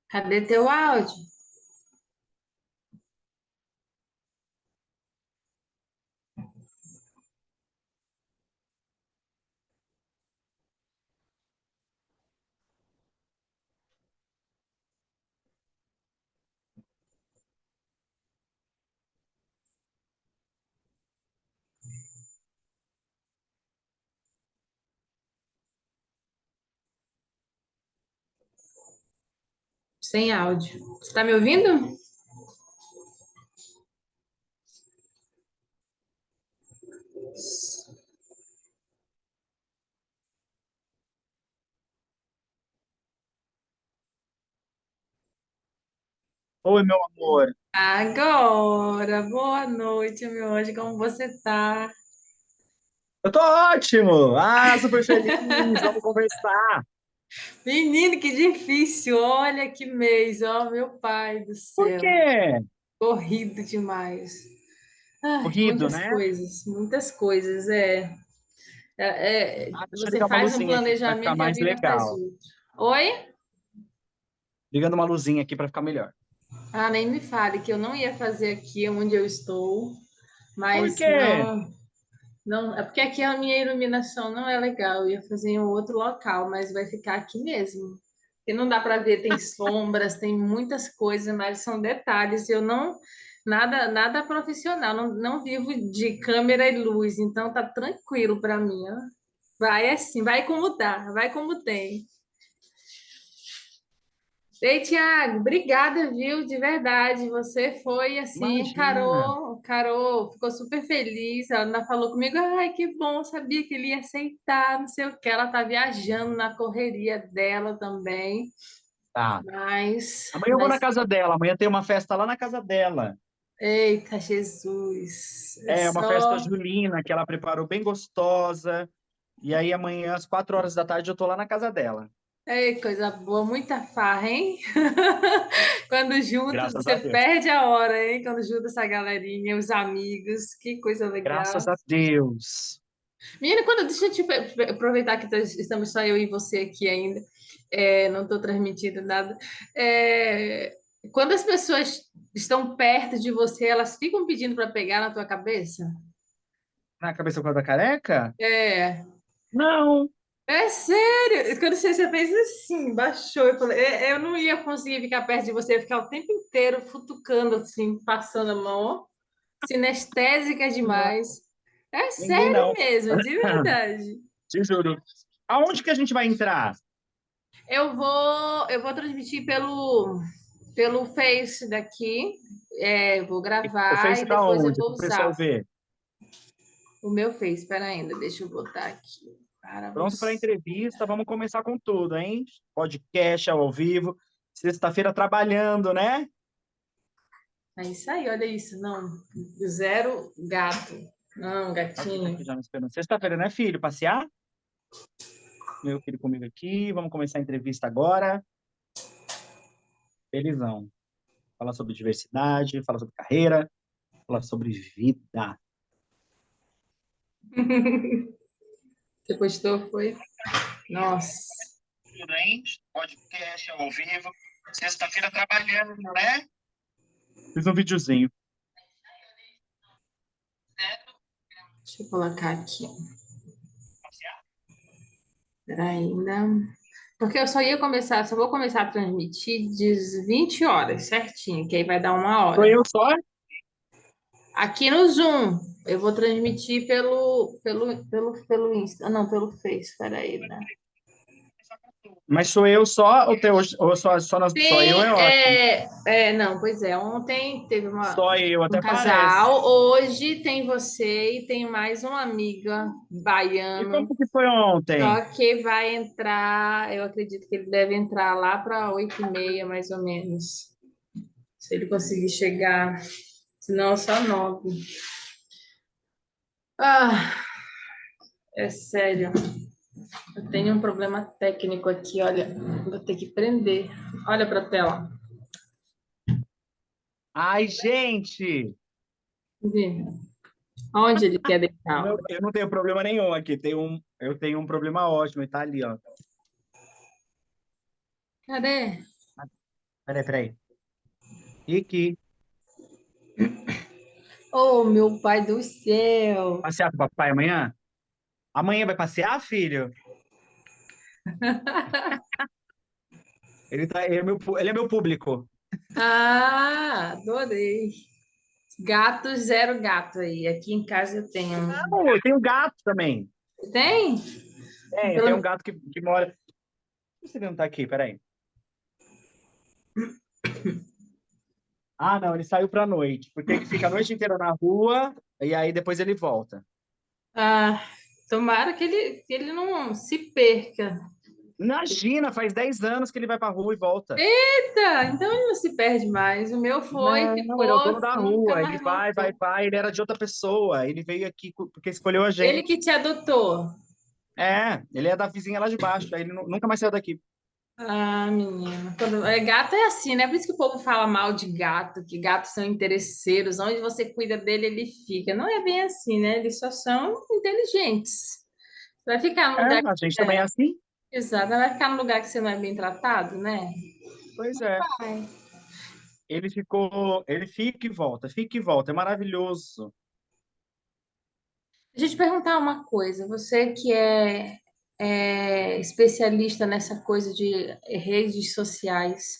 Cadê teu áudio? Sem áudio. Você tá me ouvindo? Oi, meu amor. Agora, boa noite, meu anjo. Como você tá? Eu tô ótimo! Ah, super feliz! Vamos conversar! Menino, que difícil. Olha que mês, ó, meu pai do Por céu. quê? Corrido demais. Ai, Corrido, muitas né? coisas, muitas coisas. Ah, deixa eu Você ligar uma faz um luzinha aqui pra ficar planejamento e a mais vida faz legal. outro. Oi? Ligando uma luzinha aqui pra ficar melhor. Ah, nem me fale que eu não ia fazer aqui onde eu estou, Por mas quê? não. Não, é porque aqui a minha iluminação não é legal. Eu ia fazer em um outro local, mas vai ficar aqui mesmo. Porque não dá para ver, tem sombras, tem muitas coisas, mas são detalhes. Eu não, nada profissional, não vivo de câmera e luz, então tá tranquilo para mim, ó. Vai assim, vai como dá, vai como tem. Ei, Tiago, obrigada, viu? De verdade. Você foi assim, Imagina. encarou, ficou super feliz. Ela ainda falou comigo, ai, que bom, sabia que ele ia aceitar, não sei o que. Ela tá viajando na correria dela também. Tá. Mas, Amanhã eu vou na mas, casa dela. Amanhã tem uma festa lá na casa dela. eita, Jesus. É É uma festa só. julina que ela preparou bem gostosa. E aí amanhã, às 4 horas da tarde, eu tô lá na casa dela. Ei, coisa boa, muita farra, hein? Quando junta, Graças a você Deus. perde a hora, hein? Quando junta essa galerinha, os amigos, que coisa legal. Graças a Deus. Menina, deixa eu aproveitar que estamos só eu e você aqui ainda, não estou transmitindo nada. É, quando as pessoas estão perto de você, elas ficam pedindo para pegar na tua cabeça? Na cabeça da careca? É, Não. é sério. Quando você fez assim, baixou, eu falei, eu não ia conseguir ficar perto de você, eu ia ficar o tempo inteiro futucando assim, passando a mão, ó. Sinestésica Não. demais. É Ninguém sério não. mesmo, de verdade. Te juro. Aonde que a gente vai entrar? Eu vou transmitir pelo Face daqui. Vou O gravar Face e da depois eu onde? vou Para o pessoal usar ver. o meu Face. Espera ainda, deixa eu botar aqui para Pronto para a você. entrevista, vamos começar com tudo, hein? Podcast ao vivo. Sexta-feira trabalhando, né? É isso aí, olha isso. Não, zero gato. Não, Olha quem tá gatinho. aqui já me esperando. Sexta-feira, né, filho? Passear? Meu filho comigo aqui. Vamos começar a entrevista agora. Felizão. Falar sobre diversidade, falar sobre carreira, falar sobre vida. Você postou, foi? Nossa. Tudo, hein? Podcast ao vivo. Sexta-feira trabalhando, né? Fiz um videozinho. Deixa eu colocar aqui. Espera ainda. Porque eu só vou começar a transmitir às 20 horas, certinho, que aí vai dar uma Sou hora. eu só? Aqui no Zoom, eu vou transmitir pelo Insta, não, pelo Face, peraí, né? Mas sou eu só ou só eu é Sim, ótimo. não, pois é, ontem teve Só eu, um até parece. casal, hoje tem você e tem mais uma amiga E como baiano, que foi ontem? só que vai entrar, eu acredito que ele deve entrar lá para 8h30, mais ou menos, se ele conseguir chegar, senão só 9. Ah, é sério. Eu tenho um problema técnico aqui, olha. Vou ter que prender. Olha para a tela. Ai, gente! Vê. Onde ele quer deixar? Eu não tenho problema nenhum aqui. Eu tenho um problema ótimo, e tá ali, ó. Cadê? Peraí. Iki, Oh, meu pai do céu! passear com o papai amanhã? Amanhã vai passear, filho? Ele é meu público. Ah, adorei. Gato, zero gato aí. Aqui em casa eu tenho. Não, eu tenho um gato também. Tem? Eu tenho um Pelo... gato que mora. Você não tá aqui, peraí. Ah, não, ele saiu pra noite, porque ele fica a noite inteira na rua e aí depois ele volta. Ah, tomara que ele não se perca. Imagina, faz 10 anos que ele vai pra rua e volta. Eita, então ele não se perde mais. O meu foi, Não, ele é o ficou, dono da nunca rua. Ele mais vai, voltou. vai. Ele era de outra pessoa. Ele veio aqui porque escolheu a Ele gente. que te adotou. É, ele é da vizinha lá de baixo. Aí ele nunca mais saiu daqui. Ah, menina. Gato é assim, né? Por isso que o povo fala mal de gato, que gatos são interesseiros. Onde você cuida dele, ele fica. Não é bem assim, né? Eles só são inteligentes. Vai ficar no É, lugar a gente também é assim. exato, vai ficar no lugar que você não é bem tratado, né? Pois é. Vai. Ele fica e volta. É maravilhoso. Deixa eu te perguntar uma coisa. Você que é especialista nessa coisa de redes sociais,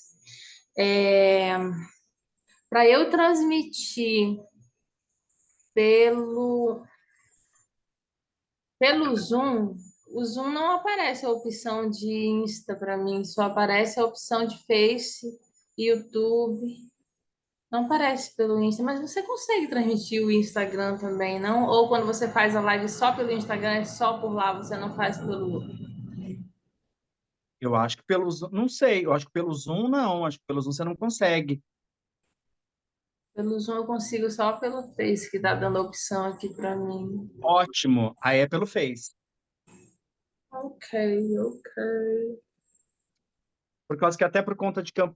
para eu transmitir pelo, pelo Zoom, o Zoom não aparece a opção de Insta para mim, só aparece a opção de Face, YouTube. Não aparece pelo Insta, mas você consegue transmitir o Instagram também, não? Ou quando você faz a live só pelo Instagram, é só por lá, você não faz pelo. Eu acho que pelo Zoom, não sei, eu acho que pelo Zoom não, acho que pelo Zoom você não consegue. Pelo Zoom eu consigo só pelo Face, que tá dando a opção aqui para mim. Ótimo. Aí é pelo Face. Ok, ok. Por causa que até por conta de campo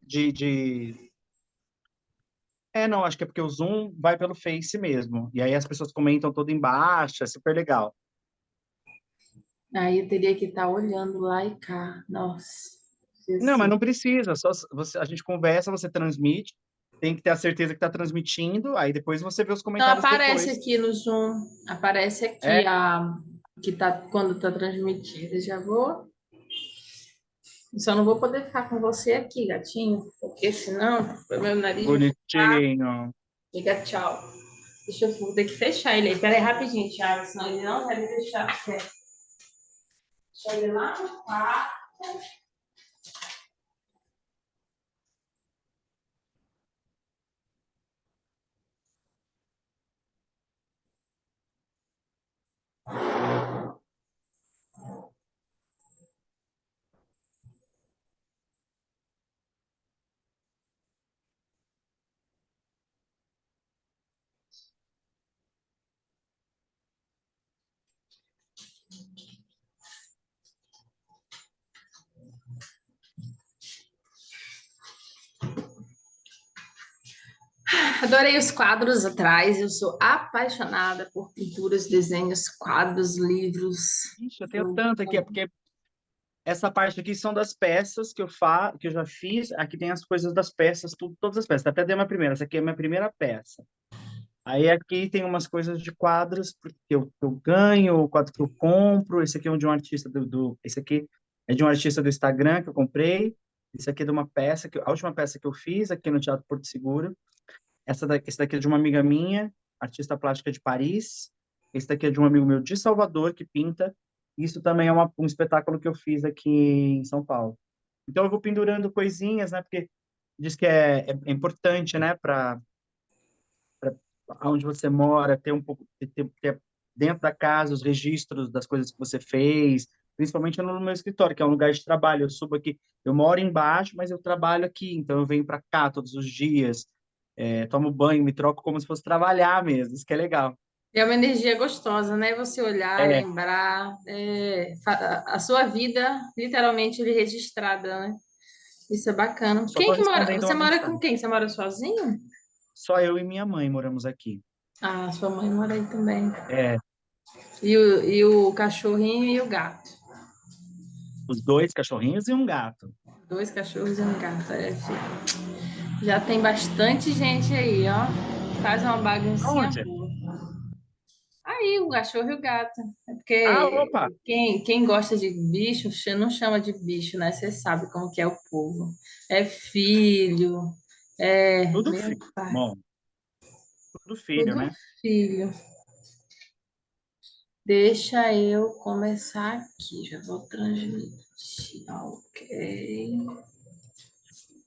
É, não, acho que é porque o Zoom vai pelo Face mesmo. E aí as pessoas comentam tudo embaixo, é super legal. Aí eu teria que estar olhando lá e cá. Nossa, Não, mas Jesus. não precisa, só a gente conversa, você transmite, tem que ter a certeza que está transmitindo, aí depois você vê os Não comentários aparece depois. aqui no Zoom. Aparece É, aqui a que tá quando tá transmitido. Já vou. Só não vou poder ficar com você aqui, gatinho, porque senão o meu nariz vai bonitinho. ficar tchau. Deixa eu vou ter que fechar ele aí. Pera aí, rapidinho, Thiago, senão ele não vai me deixar quieto. Deixa ele lá no quarto. Adorei os quadros atrás. Eu sou apaixonada por pinturas, desenhos, quadros, livros. Ixi, eu tenho Eu tanto aqui, é porque essa parte aqui são das peças que eu já fiz, aqui tem as coisas das peças, tudo, todas as peças, até dei uma primeira, essa aqui é a minha primeira peça. Aí aqui tem umas coisas de quadros que eu ganho, o quadro que eu compro. Esse aqui é um de um artista esse aqui é de um artista do Instagram que eu comprei. Esse aqui é de uma peça a última peça que eu fiz aqui no Teatro Porto Seguro. Esse daqui é de uma amiga minha, artista plástica de Paris. Esse daqui é de um amigo meu de Salvador que pinta. Isso também é um espetáculo que eu fiz aqui em São Paulo. Então eu vou pendurando coisinhas, né? Porque diz que é importante, né? Para onde você mora, ter um pouco, ter dentro da casa os registros das coisas que você fez, principalmente no meu escritório, que é um lugar de trabalho. Eu subo aqui, eu moro embaixo, mas eu trabalho aqui, então eu venho para cá todos os dias, tomo banho, me troco como se fosse trabalhar mesmo, isso que é legal. É uma energia gostosa, né? Você olhar, É, lembrar, a sua vida literalmente ali registrada, né? Isso é bacana. só Quem estou que mora? respondendo Você uma mora com mensagem. quem? Você mora sozinho? Só eu e minha mãe moramos aqui. Ah, sua mãe mora aí também. É, E o cachorrinho e o gato. os dois cachorrinhos e um gato. 2 cachorros e um gato. Já tem bastante gente aí, ó. Faz uma baguncinha Onde? boa. Aí, o cachorro e o gato. É Ah, porque opa! quem gosta de bicho, não chama de bicho, né? Você sabe como que é o povo. É filho, Tudo meu filho. pai, Bom, tudo filho, tudo né? filho. Deixa eu começar aqui. Já vou transmitir. Ok.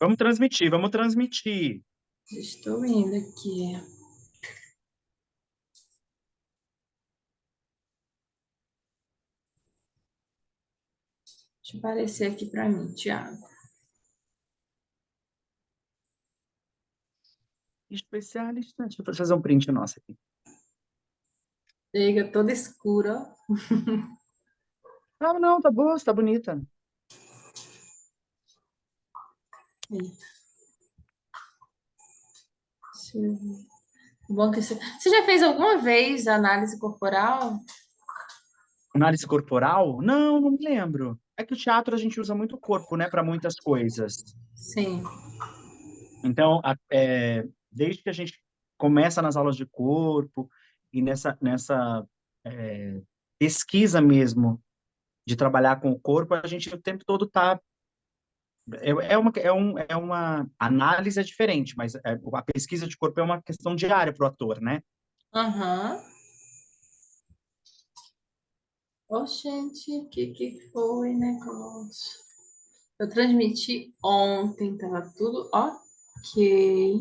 Vamos transmitir, vamos transmitir. Estou indo aqui. Deixa eu aparecer aqui para mim, Thiago. Especialista. Deixa eu fazer um print nosso aqui. Chega toda escura. Ah, não, tá boa, tá bonita. Eita, deixa eu ver. Bom que você já fez alguma vez análise corporal? Análise corporal? Não, não me lembro. É que o teatro a gente usa muito o corpo, né, para muitas coisas. Sim. Então, desde que a gente começa nas aulas de corpo e nessa pesquisa mesmo de trabalhar com o corpo, a gente o tempo todo tá é uma análise é diferente, mas a pesquisa de corpo é uma questão diária para o ator, né? Aham. Ô, gente, o que foi negócio? Eu transmiti ontem, tava tudo ok.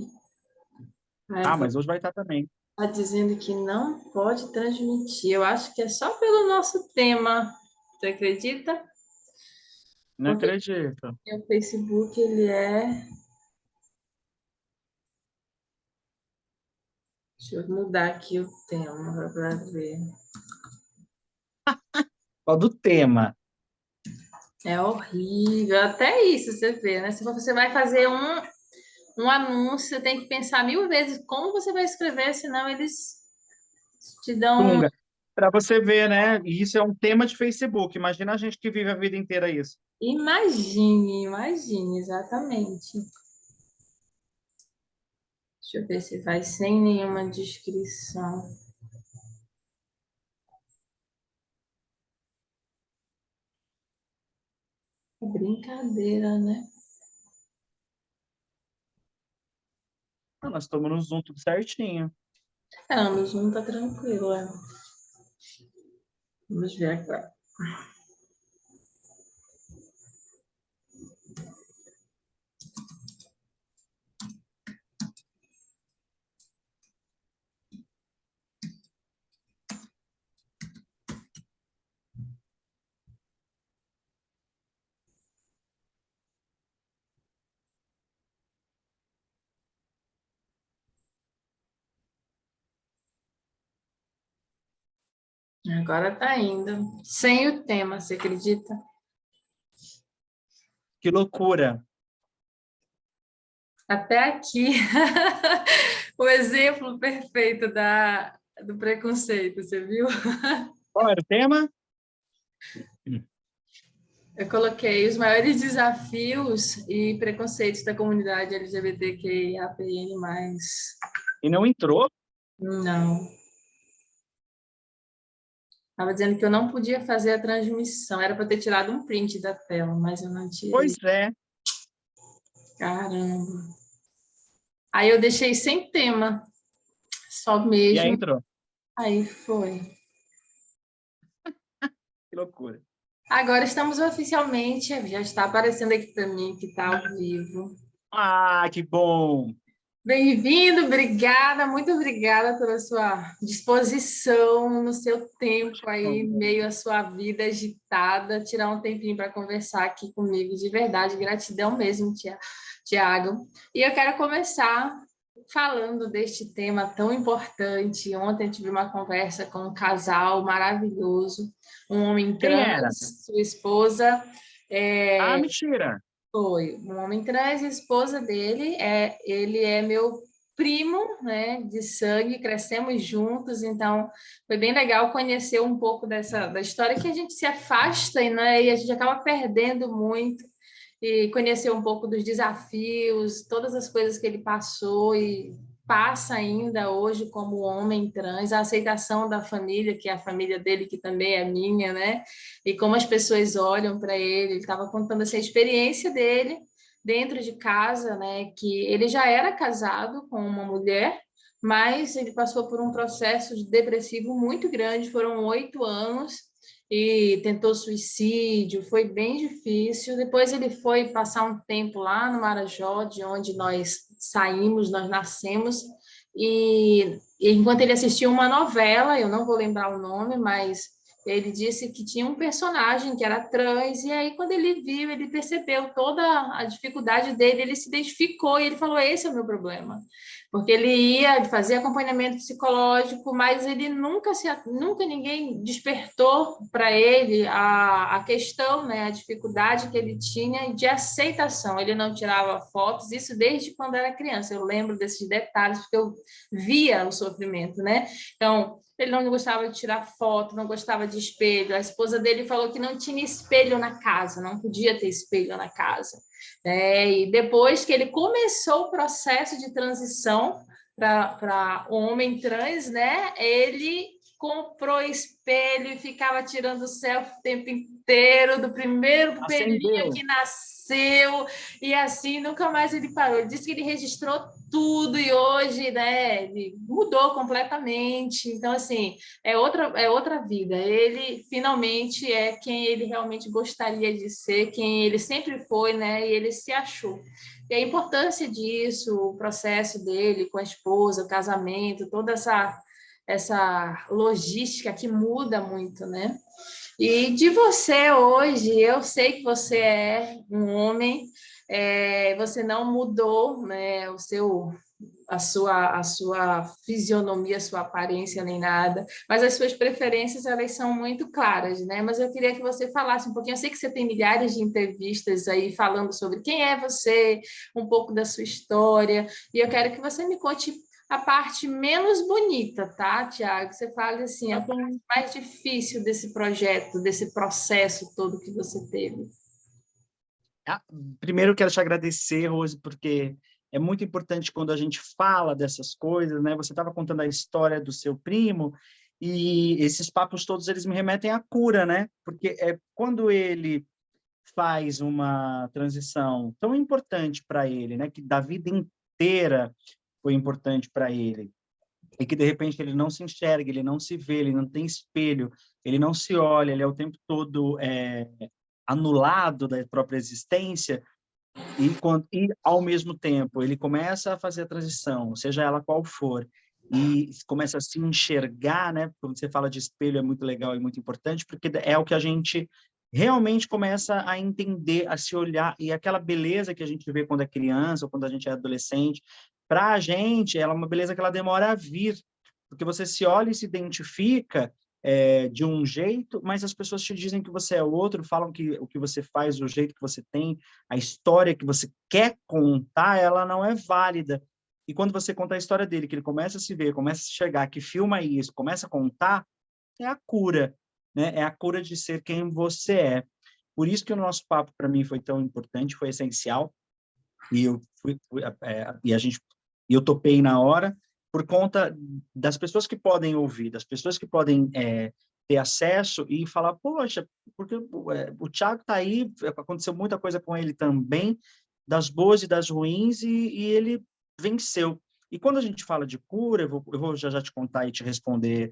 Aí Ah, agora mas hoje vai estar também. tá dizendo que não pode transmitir. Eu acho que é só pelo nosso tema. Você acredita? Não Porque acredito. o Facebook, ele é... Deixa eu mudar aqui o tema para ver. Qual do tema? É horrível. Até isso você vê, né? Se você vai fazer um anúncio, você tem que pensar 1000 vezes como você vai escrever, senão eles te dão. Tunga. Para você ver, né? E isso é um tema de Facebook. Imagina a gente que vive a vida inteira isso. Imagine, imagine, exatamente. Deixa eu ver se vai sem nenhuma descrição. É brincadeira, né? Ah, nós estamos no Zoom tudo certinho. É, no Zoom tá tranquilo, é. Vamos ver agora. Agora tá indo. Sem o tema, você acredita? Que loucura. Até aqui, o exemplo perfeito do preconceito, você viu? Qual era o tema? Eu coloquei os maiores desafios e preconceitos da comunidade LGBTQIAPN+. E não entrou? Não. Estava dizendo que eu não podia fazer a transmissão. Era para ter tirado um print da tela, mas eu não tirei. Pois é. Caramba. Aí eu deixei sem tema, só E aí mesmo. entrou. Aí foi. Que loucura. Agora estamos oficialmente, já está aparecendo aqui para mim que está ao vivo. Ah, que bom. Bem-vindo, obrigada, muito obrigada pela sua disposição no seu tempo aí, meio à sua vida agitada, tirar um tempinho para conversar aqui comigo, de verdade, gratidão mesmo, Tiago. E eu quero começar falando deste tema tão importante. Ontem eu tive uma conversa com um casal maravilhoso, um homem Quem era? trans, sua esposa. Ah, é, mentira. Foi um homem trans, a esposa dele, ele é meu primo, né, de sangue, crescemos juntos, então foi bem legal conhecer um pouco da história que a gente se afasta, né, e a gente acaba perdendo muito. e conhecer um pouco dos desafios, todas as coisas que ele passou e passa ainda hoje como homem trans, a aceitação da família, que é a família dele, que também é minha, né? E como as pessoas olham para ele. Ele estava contando essa experiência dele dentro de casa, né? Que ele já era casado com uma mulher, mas ele passou por um processo de depressivo muito grande, foram 8 anos, e tentou suicídio, foi bem difícil. Depois ele foi passar um tempo lá no Marajó, de onde nós saímos, nós nascemos, e enquanto ele assistia uma novela, eu não vou lembrar o nome, mas ele disse que tinha um personagem que era trans, e aí quando ele viu, ele percebeu toda a dificuldade dele, ele se identificou e ele falou: esse é o meu problema. Porque ele ia fazer acompanhamento psicológico, mas ele nunca ninguém despertou para ele a questão, né, a dificuldade que ele tinha de aceitação. Ele não tirava fotos, isso desde quando era criança. Eu lembro desses detalhes, porque eu via o sofrimento, né? Então, ele não gostava de tirar foto, não gostava de espelho. A esposa dele falou que não tinha espelho na casa, não podia ter espelho na casa. E depois que ele começou o processo de transição para homem trans, né? Ele comprou espelho e ficava tirando selfie o tempo inteiro, do primeiro pelinho Acendeu. que nasceu, e assim nunca mais ele parou. Ele disse que ele registrou tudo e hoje, né, ele mudou completamente. Então, assim, é outra vida. Ele finalmente é quem ele realmente gostaria de ser, quem ele sempre foi, né? E ele se achou. E a importância disso, o processo dele com a esposa, o casamento, toda essa logística que muda muito, né? E de você hoje, eu sei que você é um homem, você não mudou, né, a sua fisionomia, a sua aparência nem nada, mas as suas preferências elas são muito claras, né? Mas eu queria que você falasse um pouquinho. Eu sei que você tem milhares de entrevistas aí falando sobre quem é você, um pouco da sua história, e eu quero que você me conte a parte menos bonita, tá, Tiago? Você fale assim, Tá a parte bom. mais difícil desse projeto, desse processo todo que você teve. Ah, primeiro eu quero te agradecer, Rose, porque é muito importante quando a gente fala dessas coisas, né? Você estava contando a história do seu primo e esses papos todos eles me remetem à cura, né? Porque é quando ele faz uma transição tão importante para ele, né? Que da vida inteira foi importante para ele e que de repente ele não se enxerga, ele não se vê, ele não tem espelho, ele não se olha, ele é o tempo todo anulado da própria existência. E, ao mesmo tempo, ele começa a fazer a transição, seja ela qual for, e começa a se enxergar, né? Quando você fala de espelho, é muito legal e muito importante, porque é o que a gente realmente começa a entender, a se olhar, e aquela beleza que a gente vê quando é criança ou quando a gente é adolescente, para a gente, ela é uma beleza que ela demora a vir, porque você se olha e se identifica de um jeito, mas as pessoas te dizem que você é outro, falam que o que você faz, o jeito que você tem, a história que você quer contar, ela não é válida. E quando você conta a história dele, que ele começa a se ver, começa a se enxergar, que filma isso, começa a contar, é a cura, né? É a cura de ser quem você é. Por isso que o nosso papo para mim foi tão importante, foi essencial, e eu topei na hora por conta das pessoas que podem ouvir, das pessoas que podem ter acesso e falar, poxa, porque o Thiago está aí, aconteceu muita coisa com ele também, das boas e das ruins, e ele venceu. E quando a gente fala de cura, eu vou já te contar e te responder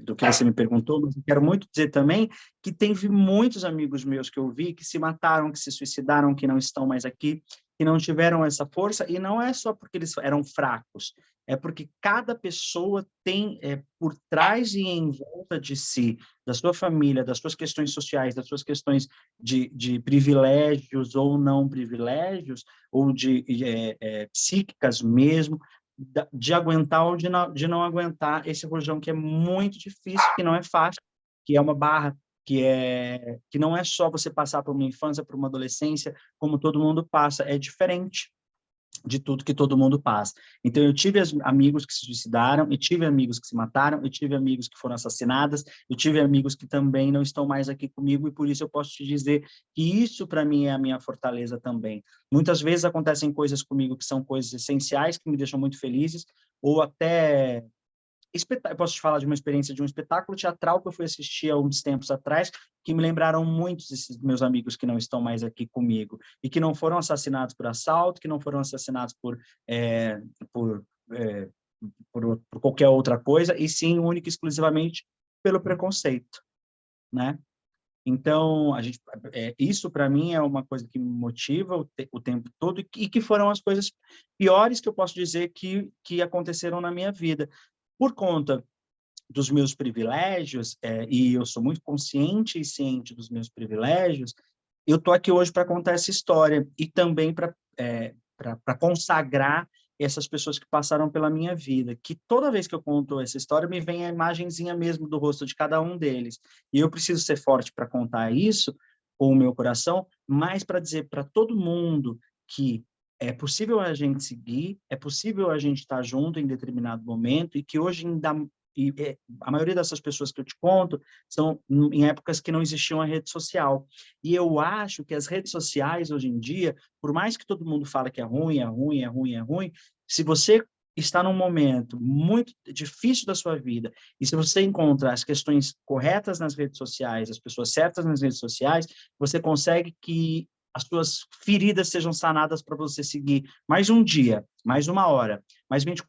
do que você me perguntou, mas eu quero muito dizer também que teve muitos amigos meus que eu vi que se mataram, que se suicidaram, que não estão mais aqui, que não tiveram essa força, e não é só porque eles eram fracos, é porque cada pessoa tem por trás e em volta de si, da sua família, das suas questões sociais, das suas questões de privilégios ou não privilégios, ou de psíquicas mesmo, de aguentar ou de não aguentar esse rojão que é muito difícil, que não é fácil, que é uma barra, que não é só você passar por uma infância, por uma adolescência, como todo mundo passa, é diferente. de tudo que todo mundo passa. Então, eu tive amigos que se suicidaram, eu tive amigos que se mataram, eu tive amigos que foram assassinados, eu tive amigos que também não estão mais aqui comigo, e por isso eu posso te dizer que isso, para mim, é a minha fortaleza também. Muitas vezes acontecem coisas comigo que são coisas essenciais, que me deixam muito felizes, ou até eu posso te falar de uma experiência de um espetáculo teatral que eu fui assistir há uns tempos atrás, que me lembraram muitos desses meus amigos que não estão mais aqui comigo, e que não foram assassinados por assalto, que não foram assassinados por, é, por qualquer outra coisa, e sim, única e exclusivamente pelo preconceito, né? Então, isso para mim é uma coisa que me motiva o tempo todo, e que foram as coisas piores que eu posso dizer que aconteceram na minha vida. Por conta dos meus privilégios, e eu sou muito consciente e ciente dos meus privilégios, eu estou aqui hoje para contar essa história, e também para consagrar essas pessoas que passaram pela minha vida, que toda vez que eu conto essa história, me vem a imagenzinha mesmo do rosto de cada um deles. E eu preciso ser forte para contar isso com o meu coração, mas para dizer para todo mundo que é possível a gente seguir, é possível a gente estar junto em determinado momento, e que hoje ainda a maioria dessas pessoas que eu te conto são em épocas que não existiam a rede social. E eu acho que as redes sociais, hoje em dia, por mais que todo mundo fale que é ruim, é ruim, é ruim, é ruim, se você está num momento muito difícil da sua vida, e se você encontra as questões corretas nas redes sociais, as pessoas certas nas redes sociais, você consegue que as suas feridas sejam sanadas para você seguir mais um dia, mais uma hora, mais 24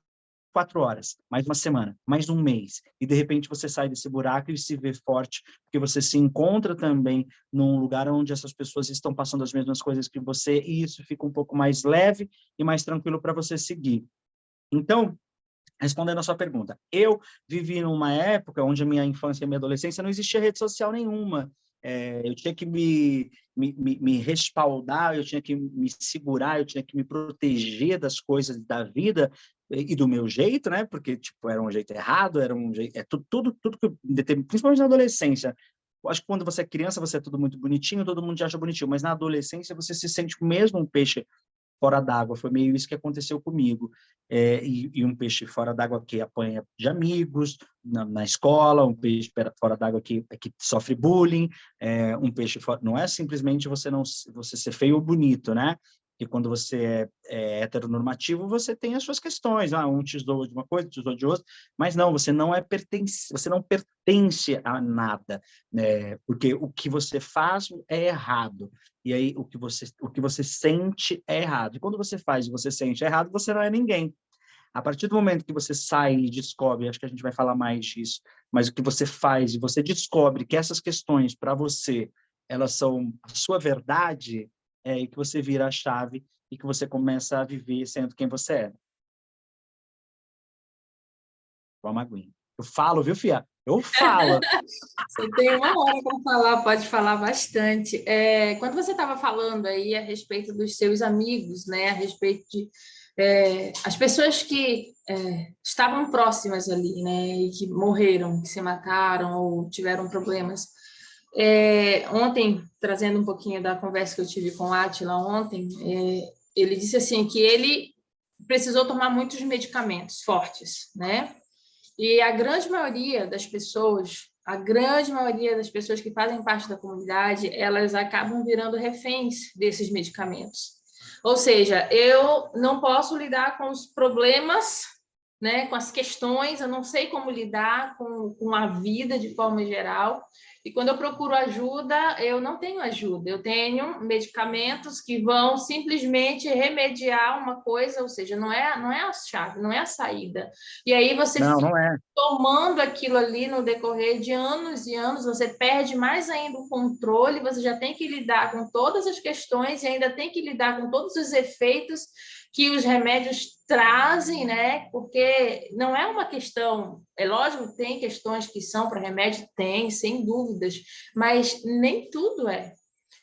horas, mais uma semana, mais um mês, e de repente você sai desse buraco e se vê forte, porque você se encontra também num lugar onde essas pessoas estão passando as mesmas coisas que você, e isso fica um pouco mais leve e mais tranquilo para você seguir. Então, respondendo a sua pergunta, eu vivi numa época onde a minha infância e a minha adolescência não existia rede social nenhuma. Eu tinha que me respaldar, eu tinha que me segurar, eu tinha que me proteger das coisas da vida e do meu jeito, né? Porque tipo era um jeito errado, era um jeito, tudo que principalmente na adolescência. Eu acho que quando você é criança você é tudo muito bonitinho, todo mundo te acha bonitinho, mas na adolescência você se sente mesmo um peixe fora d'água. Foi meio isso que aconteceu comigo. E um peixe fora d'água que apanha de amigos na escola, um peixe fora d'água que sofre bullying, um peixe fora... Não é simplesmente você ser feio ou bonito, né? E quando você é heteronormativo, você tem as suas questões. Um te zoa de uma coisa, te zoa de outra, mas não, você não pertence a nada, né? Porque o que você faz é errado. E aí o que você sente é errado. E quando você faz e você sente errado, você não é ninguém. A partir do momento que você sai e descobre, acho que a gente vai falar mais disso, mas o que você faz e você descobre que essas questões para você, elas são a sua verdade, é aí que você vira a chave e que você começa a viver sendo quem você é. Toma aguinha. Eu falo, viu, Fia? Eu falo. Você tem uma hora para falar, pode falar bastante. Quando você estava falando aí a respeito dos seus amigos, né, a respeito de as pessoas que estavam próximas ali, né, e que morreram, que se mataram ou tiveram problemas. Ontem, trazendo um pouquinho da conversa que eu tive com o Átila ontem, ele disse assim que ele precisou tomar muitos medicamentos fortes, né? E a grande maioria das pessoas que fazem parte da comunidade, elas acabam virando reféns desses medicamentos. Ou seja, eu não posso lidar com os problemas, né, com as questões, eu não sei como lidar com a vida de forma geral. E quando eu procuro ajuda, eu não tenho ajuda, eu tenho medicamentos que vão simplesmente remediar uma coisa, ou seja, não é a chave, não é a saída. E aí você Não, não é. tomando aquilo ali no decorrer de anos e anos, você perde mais ainda o controle, você já tem que lidar com todas as questões e ainda tem que lidar com todos os efeitos que os remédios trazem, né? Porque não é uma questão, é lógico, tem questões que são para remédio, tem, sem dúvidas, mas nem tudo é.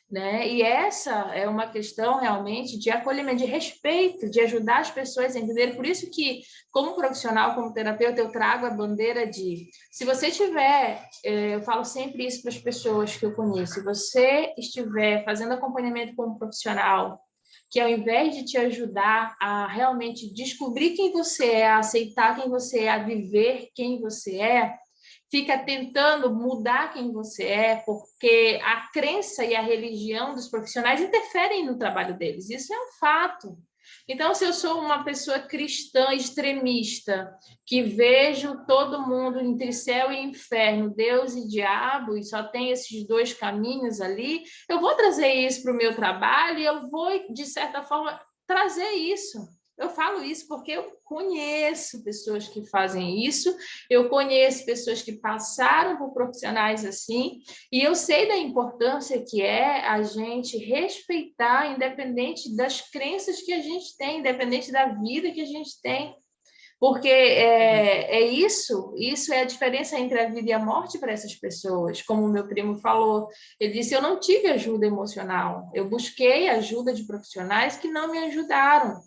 Né? E essa é uma questão realmente de acolhimento, de respeito, de ajudar as pessoas a entender. Por isso que, como profissional, como terapeuta, eu trago a bandeira de, se você tiver, eu falo sempre isso para as pessoas que eu conheço, se você estiver fazendo acompanhamento como profissional que ao invés de te ajudar a realmente descobrir quem você é, a aceitar quem você é, a viver quem você é, fica tentando mudar quem você é, porque a crença e a religião dos profissionais interferem no trabalho deles. Isso é um fato. Então, se eu sou uma pessoa cristã extremista, que vejo todo mundo entre céu e inferno, Deus e diabo, e só tem esses dois caminhos ali, eu vou trazer isso para o meu trabalho e eu vou, de certa forma, trazer isso. Eu falo isso porque eu conheço pessoas que fazem isso, eu conheço pessoas que passaram por profissionais assim, e eu sei da importância que é a gente respeitar, independente das crenças que a gente tem, independente da vida que a gente tem. Porque isso é a diferença entre a vida e a morte para essas pessoas. Como o meu primo falou, ele disse: eu não tive ajuda emocional, eu busquei ajuda de profissionais que não me ajudaram.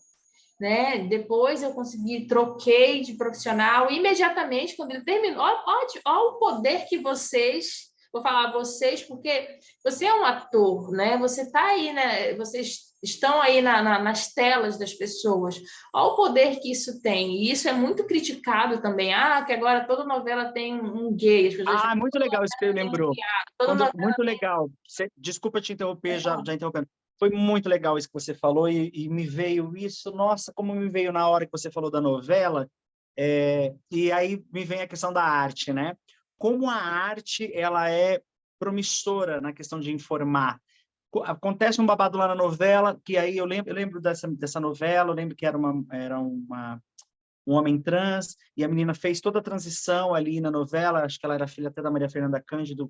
Né? Depois eu consegui, troquei de profissional imediatamente quando ele terminou. Olha o poder que vocês, vou falar vocês, porque você é um ator, né? Você está aí, né? Vocês estão aí nas telas das pessoas. Olha o poder que isso tem. E isso é muito criticado também. Ah, que agora toda novela tem um gay. As pessoas Ah, falam, muito legal isso que ele tem um lembrou. viado, toda novela Muito legal. Desculpa te interromper, já interrompendo. Foi muito legal isso que você falou e me veio isso, nossa, como me veio na hora que você falou da novela, e aí me vem a questão da arte, né? Como a arte, ela é promissora na questão de informar. Acontece um babado lá na novela, que aí eu lembro dessa novela, eu lembro que era um homem trans, e a menina fez toda a transição ali na novela, acho que ela era filha até da Maria Fernanda Cândido,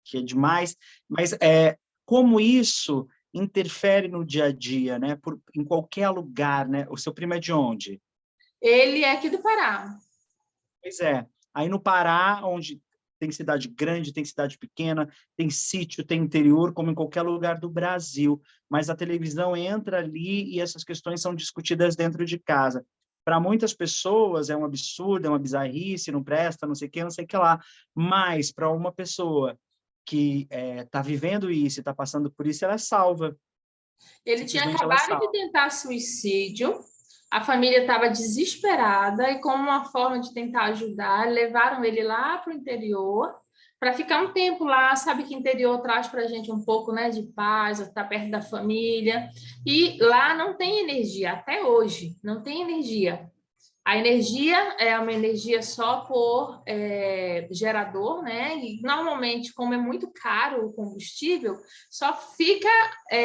que é demais, mas como isso interfere no dia a dia, né? Em qualquer lugar, né? O seu primo é de onde? Ele é aqui do Pará. Pois é, aí no Pará, onde tem cidade grande, tem cidade pequena, tem sítio, tem interior, como em qualquer lugar do Brasil, mas a televisão entra ali e essas questões são discutidas dentro de casa. Para muitas pessoas é um absurdo, é uma bizarrice, não presta, não sei o que lá, mas para uma pessoa que está vivendo isso, está passando por isso, ela é salva. Ele tinha Simplesmente ela é acabado de salva. tentar suicídio, a família estava desesperada e, como uma forma de tentar ajudar, levaram ele lá para o interior para ficar um tempo lá. Sabe que interior traz para a gente um pouco, né, de paz, estar perto da família. E lá não tem energia, até hoje, não tem energia. A energia é uma energia só por gerador, né? E normalmente, como é muito caro o combustível, só fica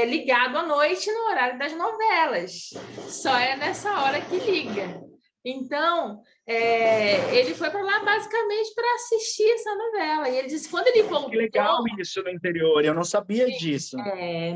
ligado à noite no horário das novelas. Só é nessa hora que liga. Então, ele foi para lá basicamente para assistir essa novela. E ele disse que quando ele Que voltou, legal isso no interior, eu não sabia disso.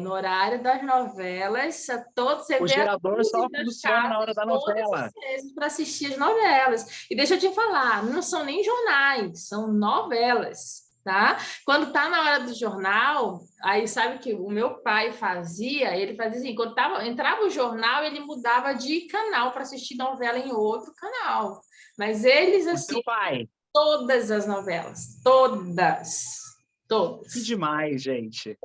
no horário das novelas, todos, você O vê as gerador só luzes das funciona na hora casas da todas novela. acesas para assistir as novelas. E deixa eu te falar, não são nem jornais, são novelas, tá? Quando tá na hora do jornal, aí sabe que o meu pai fazia, ele fazia assim, quando entrava o jornal, ele mudava de canal para assistir novela em outro canal. Mas eles, O assim, seu pai. todas as novelas, todas. Que Todas. demais, gente.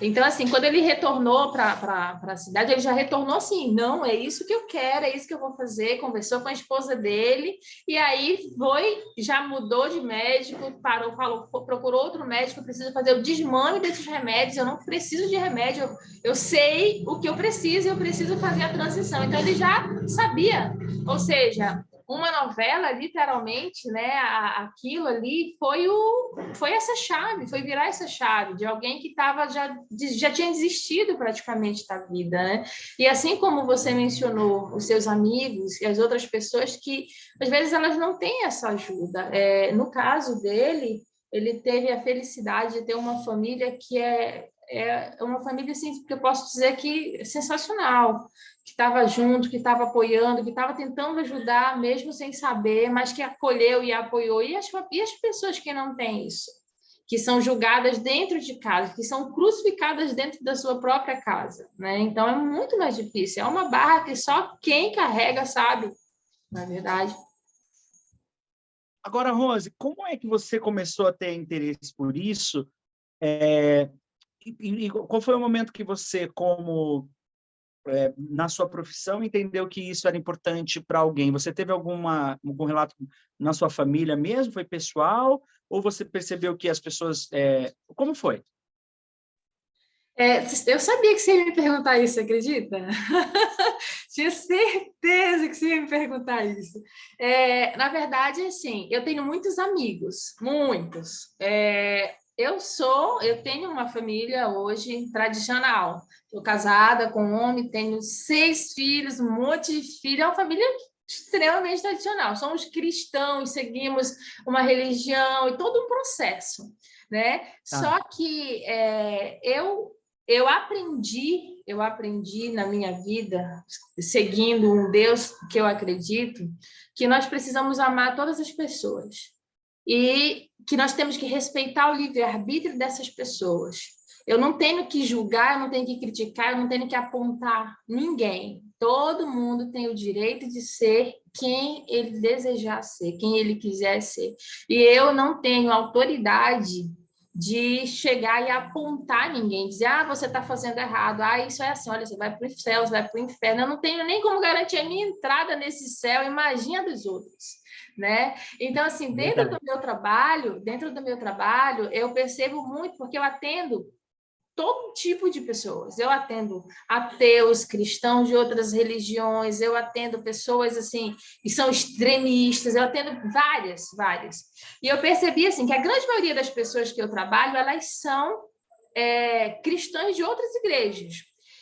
Então, assim, quando ele retornou para a cidade, ele já retornou assim, não, é isso que eu quero, é isso que eu vou fazer, conversou com a esposa dele, e aí foi, já mudou de médico, parou, falou, procurou outro médico, eu preciso fazer o desmame desses remédios, eu não preciso de remédio, eu sei o que eu preciso e eu preciso fazer a transição. Então, ele já sabia, ou seja, uma novela, literalmente, né, aquilo ali foi essa chave, foi virar essa chave de alguém que já tinha desistido praticamente da vida, né? E assim como você mencionou os seus amigos e as outras pessoas que às vezes elas não têm essa ajuda. No caso dele, ele teve a felicidade de ter uma família que é uma família assim, que eu posso dizer que é sensacional, que estava junto, que estava apoiando, que estava tentando ajudar, mesmo sem saber, mas que acolheu e apoiou. E as pessoas que não têm isso, que são julgadas dentro de casa, que são crucificadas dentro da sua própria casa, né? Então é muito mais difícil. É uma barra que só quem carrega sabe, na verdade. Agora, Rose, como é que você começou a ter interesse por isso? E qual foi o momento que você, como na sua profissão, entendeu que isso era importante para alguém? Você teve algum relato na sua família mesmo? Foi pessoal? Ou você percebeu que as pessoas... como foi? Eu sabia que você ia me perguntar isso, acredita? Tinha certeza que você ia me perguntar isso. Na verdade, assim, eu tenho muitos amigos, muitos. Eu tenho uma família hoje tradicional. Estou casada com um homem, tenho 6 filhos, um monte de filhos. É uma família extremamente tradicional. Somos cristãos, seguimos uma religião e todo um processo, né? Tá. Só que eu aprendi na minha vida, seguindo um Deus que eu acredito, que nós precisamos amar todas as pessoas e que nós temos que respeitar o livre-arbítrio dessas pessoas. Eu não tenho que julgar, eu não tenho que criticar, eu não tenho que apontar ninguém. Todo mundo tem o direito de ser quem ele desejar ser, quem ele quiser ser. E eu não tenho autoridade de chegar e apontar ninguém, dizer, você está fazendo errado, isso é assim, olha, você vai para o céu, você vai para o inferno, eu não tenho nem como garantir a minha entrada nesse céu, imagina dos outros, né? Então, assim, Verdade. dentro do meu trabalho, eu percebo muito, porque eu atendo todo tipo de pessoas. Eu atendo ateus, cristãos de outras religiões, eu atendo pessoas assim que são extremistas, eu atendo várias, várias. E eu percebi assim que a grande maioria das pessoas que eu trabalho, elas são cristãs de outras igrejas.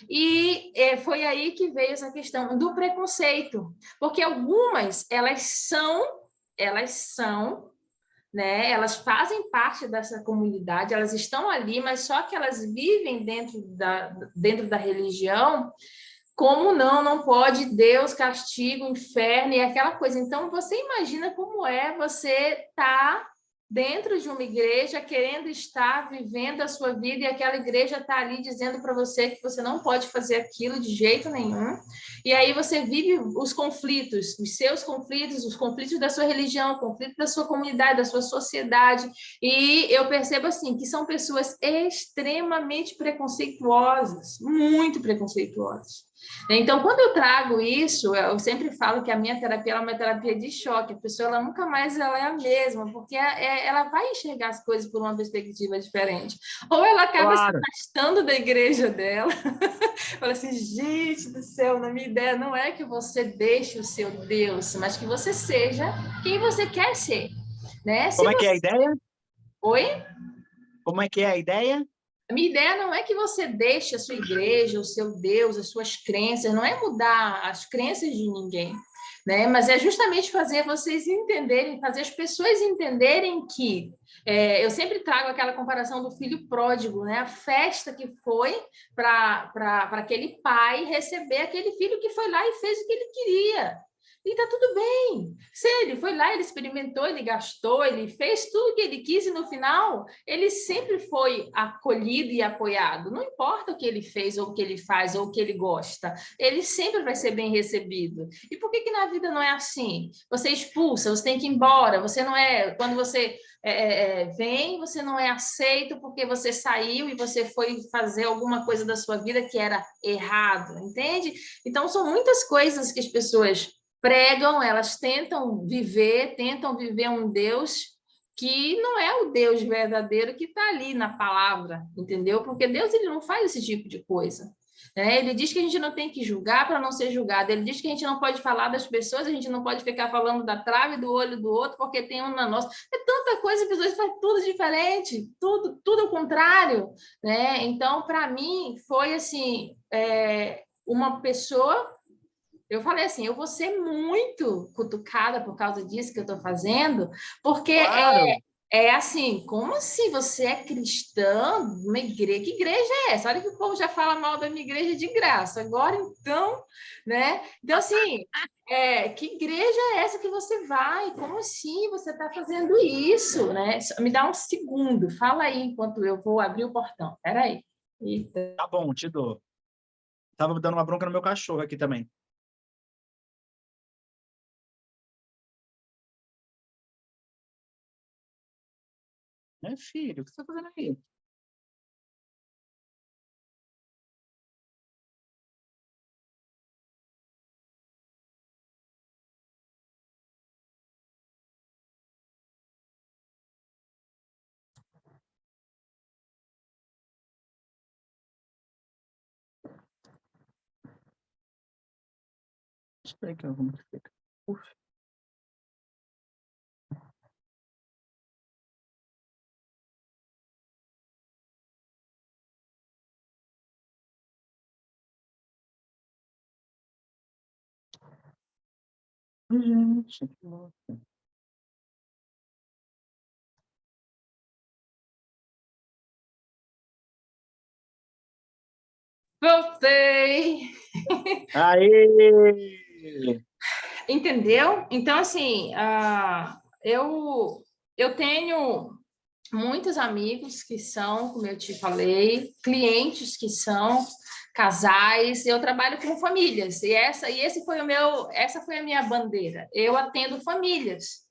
E foi aí que veio essa questão do preconceito, porque algumas elas são, né? Elas fazem parte dessa comunidade, elas estão ali, mas só que elas vivem dentro da religião. Como não pode, Deus castiga o inferno e aquela coisa. Então, você imagina como é você estar dentro de uma igreja, querendo estar vivendo a sua vida, e aquela igreja está ali dizendo para você que você não pode fazer aquilo de jeito nenhum. E aí você vive os conflitos, os seus conflitos, os conflitos da sua religião, o conflito da sua comunidade, da sua sociedade. E eu percebo assim que são pessoas extremamente preconceituosas, muito preconceituosas. Então, quando eu trago isso, eu sempre falo que a minha terapia é uma terapia de choque. A pessoa ela nunca mais ela é a mesma, porque ela vai enxergar as coisas por uma perspectiva diferente. Ou ela acaba se Claro. afastando da igreja dela. Fala assim, gente do céu, na minha ideia não é que você deixe o seu Deus, mas que você seja quem você quer ser, né? Se Como é que é a você... ideia? Oi? Como é que é a ideia? A minha ideia não é que você deixe a sua igreja, o seu Deus, as suas crenças, não é mudar as crenças de ninguém, né? Mas é justamente fazer vocês entenderem, fazer as pessoas entenderem que eu sempre trago aquela comparação do filho pródigo, né? A festa que foi para aquele pai receber aquele filho que foi lá e fez o que ele queria. E tá tudo bem. Se ele foi lá, ele experimentou, ele gastou, ele fez tudo o que ele quis e no final ele sempre foi acolhido e apoiado. Não importa o que ele fez, ou o que ele faz, ou o que ele gosta, ele sempre vai ser bem recebido. E por que na vida não é assim? Você expulsa, você tem que ir embora, você não é. Quando você vem, você não é aceito porque você saiu e você foi fazer alguma coisa da sua vida que era errado, entende? Então, são muitas coisas que as pessoas pregam, elas tentam viver um Deus que não é o Deus verdadeiro que está ali na palavra, entendeu? Porque Deus ele não faz esse tipo de coisa. Né? Ele diz que a gente não tem que julgar para não ser julgado. Ele diz que a gente não pode falar das pessoas, a gente não pode ficar falando da trave do olho do outro, porque tem um na nossa. É tanta coisa, as pessoas fazem tudo diferente, tudo ao contrário. Né? Então, para mim, foi assim, uma pessoa. Eu falei assim, eu vou ser muito cutucada por causa disso que eu estou fazendo, porque Claro. é assim, como assim você é cristã, uma igreja? Que igreja é essa? Olha que o povo já fala mal da minha igreja de graça. Agora, então, né? Então, assim, que igreja é essa que você vai? Como assim você está fazendo isso, né? Me dá um segundo, fala aí enquanto eu vou abrir o portão. Peraí. Eita. Tá bom, te dou. Tava dando uma bronca no meu cachorro aqui também. Filho, o que você tá fazendo aí? Espera que eu vou explicar. Uf. Gente, que louco. Voltei! Aê! Entendeu? Então, assim, eu tenho muitos amigos que são, como eu te falei, clientes que são casais, eu trabalho com famílias, essa foi a minha bandeira. Eu atendo famílias,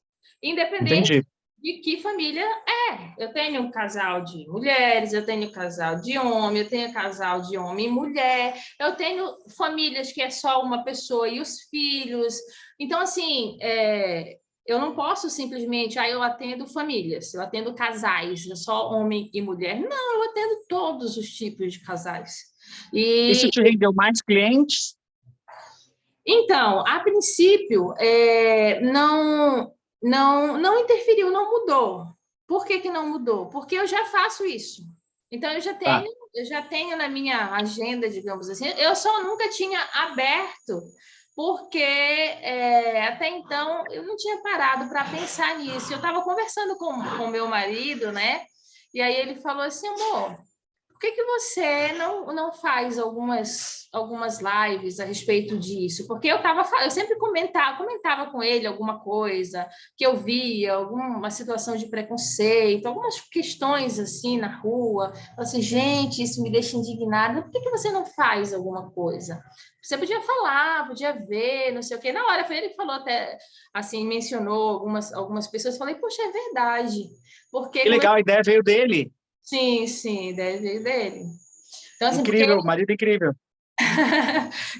independente Entendi. de que família é. Eu tenho um casal de mulheres, eu tenho um casal de homem, eu tenho um casal de homem e mulher, eu tenho famílias que é só uma pessoa e os filhos. Então, assim, eu não posso simplesmente, eu atendo famílias, eu atendo casais, é só homem e mulher. Não, eu atendo todos os tipos de casais. Isso E te rendeu mais clientes? então, a princípio, não interferiu, não mudou. Por que que não mudou? Porque eu já faço isso. Então, Tá. eu já tenho na minha agenda, digamos assim, eu só nunca tinha aberto, porque até então eu não tinha parado para pensar nisso. Eu estava conversando com meu marido, né? E aí ele falou assim, amor, por que que você não faz algumas lives a respeito disso? Porque eu sempre comentava com ele alguma coisa que eu via, alguma situação de preconceito, algumas questões assim na rua. Eu assim, gente, isso me deixa indignada. Por que que você não faz alguma coisa? Você podia falar, podia ver, não sei o quê. Na hora, ele falou até, assim, mencionou algumas pessoas. Falei, poxa, é verdade. Porque, Que legal, a ideia veio dele. sim, sim, deve dele. Então, assim, porque Incrível, marido incrível.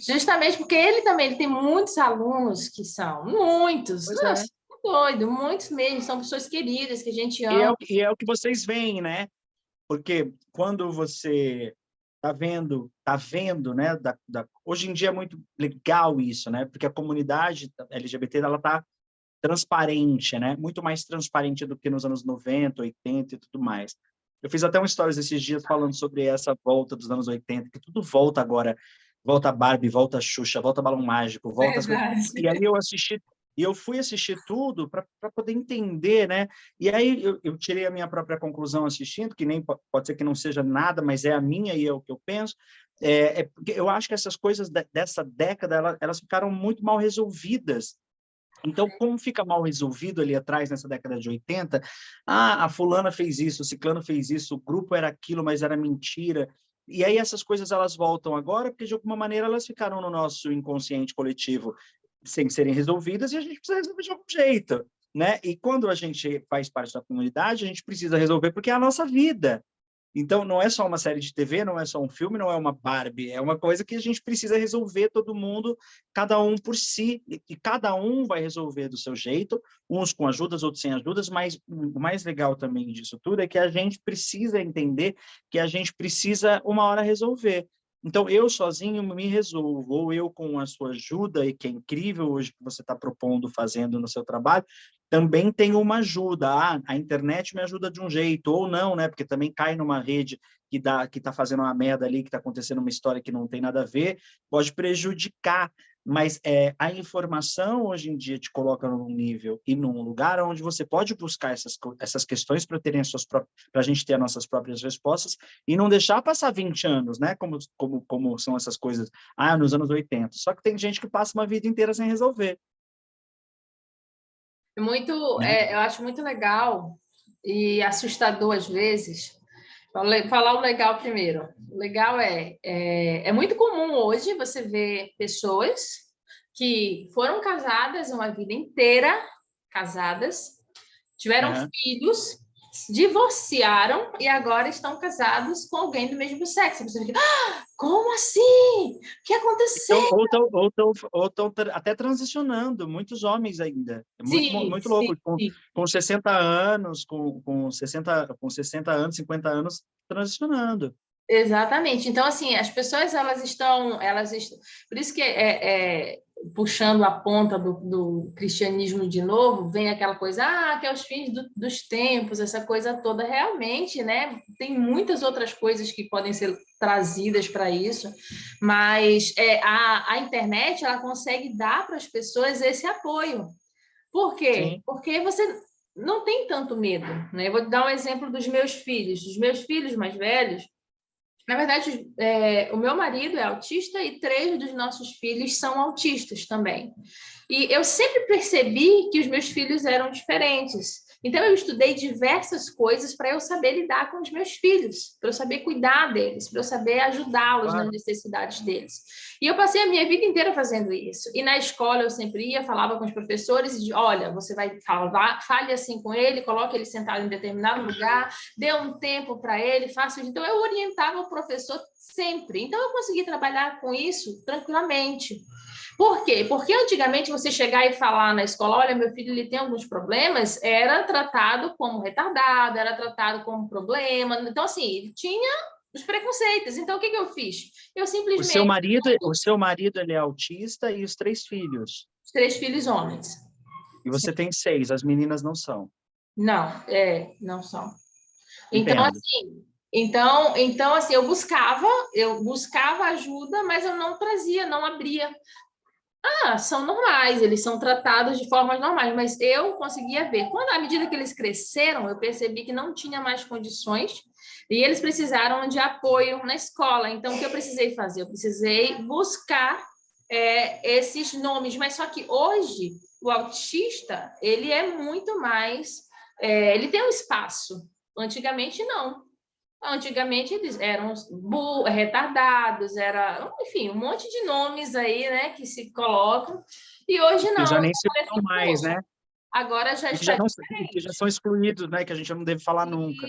justamente porque ele tem muitos alunos que são, muitos, Pois nossa, é. doido, muitos mesmo, são pessoas queridas que a gente E ama. e é o que vocês veem, né? Porque quando você tá vendo, né? Hoje em dia é muito legal isso, né? Porque a comunidade LGBT, ela tá transparente, né? Muito mais transparente do que nos anos 90, 80 e tudo mais. Eu fiz até um stories esses dias falando sobre essa volta dos anos 80, que tudo volta agora. Volta Barbie, volta Xuxa, volta Balão Mágico, volta as coisas. E Verdade. aí eu fui assistir tudo para poder entender, né? E aí eu tirei a minha própria conclusão assistindo, que nem pode ser que não seja nada, mas é a minha e é o que eu penso. Porque eu acho que essas coisas dessa década, elas ficaram muito mal resolvidas. Então, como fica mal resolvido ali atrás, nessa década de 80, a fulana fez isso, o ciclano fez isso, o grupo era aquilo, mas era mentira. E aí essas coisas elas voltam agora, porque de alguma maneira elas ficaram no nosso inconsciente coletivo sem serem resolvidas e a gente precisa resolver de algum jeito, né? E quando a gente faz parte da comunidade, a gente precisa resolver porque é a nossa vida. Então, não é só uma série de TV, não é só um filme, não é uma Barbie, é uma coisa que a gente precisa resolver todo mundo, cada um por si, e cada um vai resolver do seu jeito, uns com ajudas, outros sem ajudas, mas o mais legal também disso tudo é que a gente precisa entender que a gente precisa uma hora resolver. Então, eu sozinho me resolvo, ou eu com a sua ajuda, e que é incrível hoje que você está propondo, fazendo no seu trabalho, também tem uma ajuda. A internet me ajuda de um jeito, ou não, né? Porque também cai numa rede que está fazendo uma merda ali, que está acontecendo uma história que não tem nada a ver, pode prejudicar. Mas a informação hoje em dia te coloca num nível e num lugar onde você pode buscar essas questões para terem para a gente ter as nossas próprias respostas e não deixar passar 20 anos, né? Como são essas coisas, nos anos 80. Só que tem gente que passa uma vida inteira sem resolver, né? Eu acho muito legal e assustador às vezes. Falar o legal primeiro. O legal é muito comum hoje você ver pessoas que foram casadas uma vida inteira, casadas, tiveram Uhum. filhos, divorciaram e agora estão casados com alguém do mesmo sexo. Você fica, como assim? O que aconteceu? Então, ou tão até transicionando, muitos homens ainda. É Sim, muito sim, louco, sim. com 60 anos, com 60 anos, 50 anos, transicionando. Exatamente. Então, assim, as pessoas, por isso que puxando a ponta do cristianismo de novo, vem aquela coisa, que é os fins dos tempos, essa coisa toda, realmente, né? Tem muitas outras coisas que podem ser trazidas para isso, mas a internet, ela consegue dar para as pessoas esse apoio. Por quê? Sim. Porque você não tem tanto medo, né? Eu vou te dar um exemplo dos meus filhos. Dos meus filhos mais velhos, na verdade, o meu marido é autista e 3 dos nossos filhos são autistas também. E eu sempre percebi que os meus filhos eram diferentes. Então, eu estudei diversas coisas para eu saber lidar com os meus filhos, para eu saber cuidar deles, para eu saber ajudá-los nas Claro. necessidades deles. E eu passei a minha vida inteira fazendo isso. E na escola eu sempre ia, falava com os professores e olha, você vai falar, fale assim com ele, coloque ele sentado em determinado lugar, dê um tempo para ele, faça isso. Então, eu orientava o professor sempre. Então, eu consegui trabalhar com isso tranquilamente. Por quê? Porque antigamente você chegar e falar na escola, olha, meu filho ele tem alguns problemas, era tratado como retardado, era tratado como problema. Então, assim, ele tinha os preconceitos. Então, o que eu fiz? Eu simplesmente... O seu marido ele é autista e os 3 filhos. Os 3 filhos homens. E você tem 6, as meninas não são. Não, não são. Então, Entendo. assim, então, assim, eu buscava ajuda, mas eu não trazia, não abria. São normais, eles são tratados de formas normais, mas eu conseguia ver. Quando, à medida que eles cresceram, eu percebi que não tinha mais condições e eles precisaram de apoio na escola. Então, o que eu precisei fazer? Eu precisei buscar esses nomes, mas só que hoje o autista, ele é muito mais... ele tem um espaço. Antigamente, não. Antigamente eles eram retardados, enfim, um monte de nomes aí, né, que se colocam, e hoje Que não. já Eu nem se falei usam assim, mais, poxa, né? agora já E que já está não, e que já são excluídos, né? Que a gente não deve falar nunca.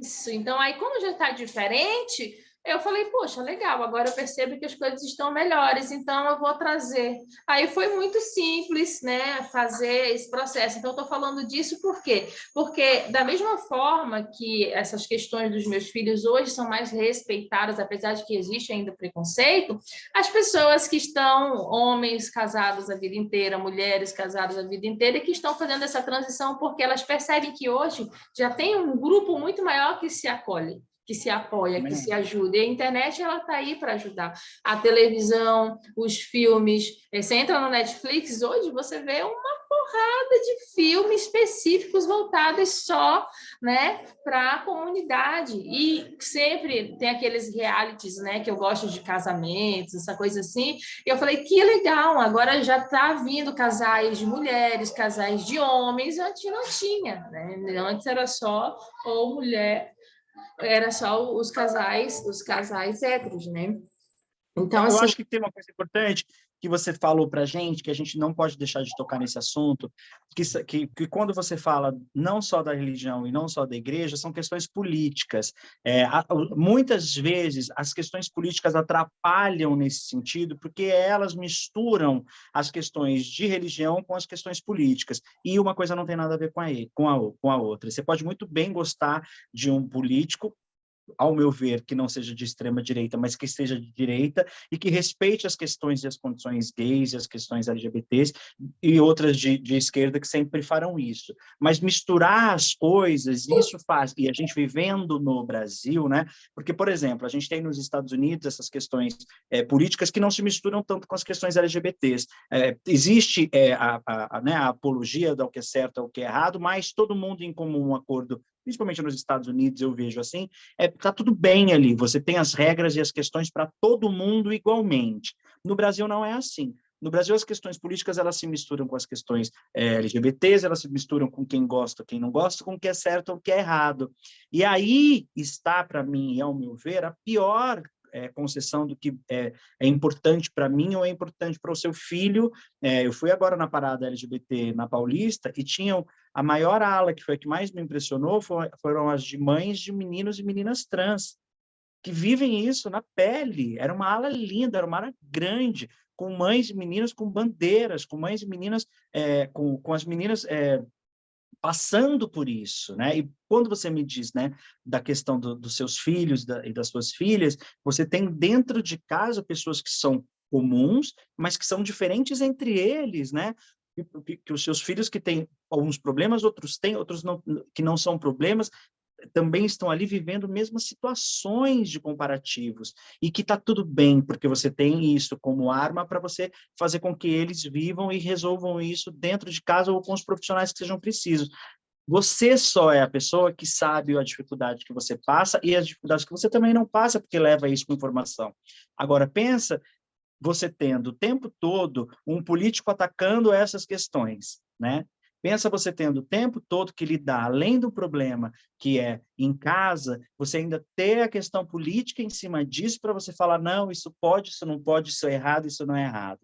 isso. Então, aí, como já está diferente, eu falei, poxa, legal, agora eu percebo que as coisas estão melhores, então eu vou trazer. Aí foi muito simples, né, fazer esse processo. Então, eu estou falando disso por quê? Porque, da mesma forma que essas questões dos meus filhos hoje são mais respeitadas, apesar de que existe ainda preconceito, as pessoas que estão, homens casados a vida inteira, mulheres casadas a vida inteira, e que estão fazendo essa transição porque elas percebem que hoje já tem um grupo muito maior que se acolhe, que se apoia, que se ajuda. E a internet, ela está aí para ajudar. A televisão, os filmes. Você entra no Netflix, hoje você vê uma porrada de filmes específicos voltados só, né, para a comunidade. E sempre tem aqueles realities, né, que eu gosto de casamentos, essa coisa assim. E eu falei, que legal, agora já está vindo casais de mulheres, casais de homens, antes não tinha, né? Antes era só ou mulher, era só os casais héteros, né? Então, Eu assim, acho que tem uma coisa importante que você falou para a gente, que a gente não pode deixar de tocar nesse assunto, que quando você fala não só da religião e não só da igreja, são questões políticas. Muitas vezes as questões políticas atrapalham nesse sentido, porque elas misturam as questões de religião com as questões políticas, e uma coisa não tem nada a ver com a outra. Você pode muito bem gostar de um político, ao meu ver, que não seja de extrema direita, mas que seja de direita e que respeite as questões e as condições gays e as questões LGBTs e outras de esquerda que sempre farão isso. Mas misturar as coisas, isso faz, e a gente vivendo no Brasil, né? Porque, por exemplo, a gente tem nos Estados Unidos essas questões políticas que não se misturam tanto com as questões LGBTs. Existe né, a apologia do que é certo ao que é errado, mas todo mundo em comum acordo, principalmente nos Estados Unidos, eu vejo assim, tá tudo bem ali, você tem as regras e as questões para todo mundo igualmente. No Brasil não é assim. No Brasil, as questões políticas, elas se misturam com as questões LGBTs, elas se misturam com quem gosta, quem não gosta, com o que é certo ou o que é errado. E aí está, para mim, e ao meu ver, a pior concessão do que é importante para mim ou é importante para o seu filho. Eu fui agora na parada LGBT na Paulista e tinham a maior ala, que foi a que mais me impressionou, foram as de mães de meninos e meninas trans, que vivem isso na pele. Era uma ala linda, era uma ala grande, com mães e meninos com bandeiras, com mães e meninas, com as meninas passando por isso, né? E quando você me diz, né, da questão dos seus filhos e das suas filhas, você tem dentro de casa pessoas que são comuns, mas que são diferentes entre eles, né? Que os seus filhos que têm alguns problemas, outros têm, outros não, que não são problemas, também estão ali vivendo mesmas situações de comparativos, e que está tudo bem, porque você tem isso como arma para você fazer com que eles vivam e resolvam isso dentro de casa ou com os profissionais que sejam precisos. Você só é a pessoa que sabe a dificuldade que você passa e as dificuldades que você também não passa, porque leva isso com informação. Agora, pensa você tendo o tempo todo um político atacando essas questões, né? Pensa você tendo o tempo todo que lidar, além do problema que é em casa, você ainda ter a questão política em cima disso para você falar, não, isso pode, isso não pode, isso é errado, isso não é errado.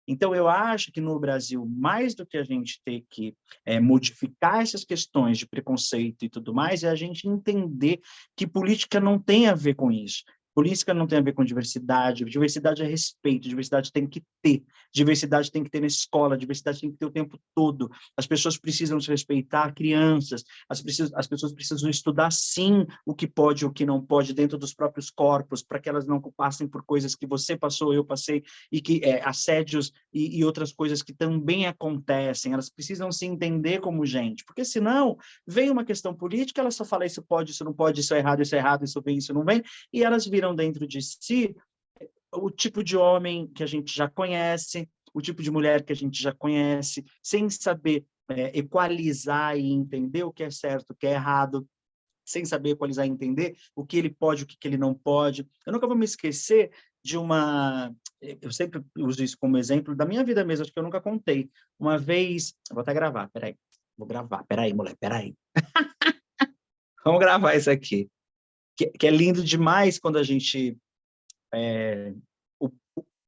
Então, eu acho que no Brasil, mais do que a gente ter que modificar essas questões de preconceito e tudo mais, é a gente entender que política não tem a ver com isso. Política não tem a ver com diversidade, diversidade é respeito, diversidade tem que ter, diversidade tem que ter na escola, diversidade tem que ter o tempo todo. As pessoas precisam se respeitar, crianças, as pessoas precisam estudar, sim, o que pode e o que não pode dentro dos próprios corpos, para que elas não passem por coisas que você passou, eu passei, e que assédios e outras coisas que também acontecem, elas precisam se entender como gente, porque senão vem uma questão política, ela só fala isso pode, isso não pode, isso é errado, isso vem, isso não vem, e elas viram dentro de si o tipo de homem que a gente já conhece, o tipo de mulher que a gente já conhece, sem saber equalizar e entender o que é certo, o que é errado, sem saber equalizar e entender o que ele pode, o que ele não pode. Eu nunca vou me esquecer de uma... Eu sempre uso isso como exemplo da minha vida mesmo, acho que eu nunca contei. Uma vez... Eu vou até gravar, peraí. Vou gravar, peraí, moleque, peraí. Vamos gravar isso aqui. Que é lindo demais quando a gente... O,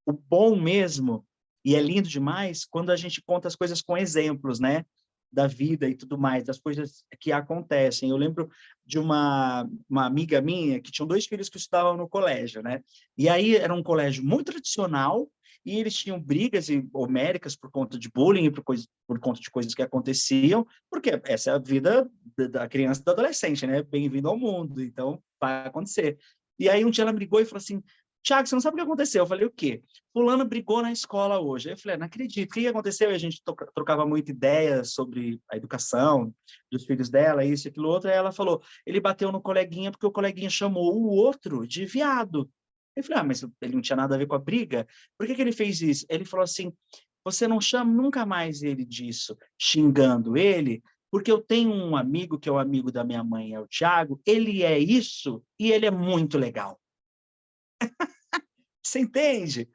o bom mesmo, e é lindo demais quando a gente conta as coisas com exemplos, né? Da vida e tudo mais, das coisas que acontecem. Eu lembro de uma amiga minha que tinham 2 filhos que estudavam no colégio, né? E aí era um colégio muito tradicional e eles tinham brigas homéricas por conta de bullying e por conta de coisas que aconteciam, porque essa é a vida da criança e do adolescente, né? Bem-vindo ao mundo, então vai acontecer. E aí um dia ela me ligou e falou assim, Tiago, você não sabe o que aconteceu? Eu falei, o quê? Fulano brigou na escola hoje. Aí eu falei, não acredito. O que aconteceu? E a gente trocava muita ideia sobre a educação dos filhos dela, isso e aquilo outro. Aí ela falou, ele bateu no coleguinha porque o coleguinha chamou o outro de viado. Eu falei, mas ele não tinha nada a ver com a briga? Por que ele fez isso? Ele falou assim, você não chama nunca mais ele disso, xingando ele, porque eu tenho um amigo que é o amigo da minha mãe, é o Tiago, ele é isso e ele é muito legal. Você entende?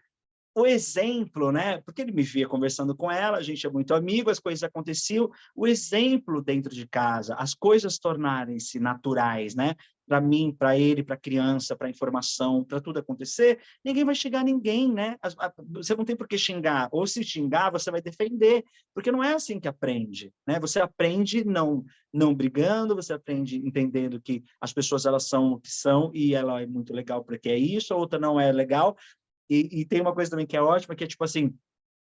O exemplo, né? Porque ele me via conversando com ela, a gente é muito amigo, as coisas aconteciam, o exemplo dentro de casa, as coisas tornarem-se naturais, né? Para mim, para ele, para a criança, para a informação, para tudo acontecer, ninguém vai xingar ninguém, né? Você não tem por que xingar, ou se xingar, você vai defender, porque não é assim que aprende, né? Você aprende não brigando, você aprende entendendo que as pessoas elas são o que são e ela é muito legal porque é isso, a outra não é legal. E tem uma coisa também que é ótima, que é tipo assim,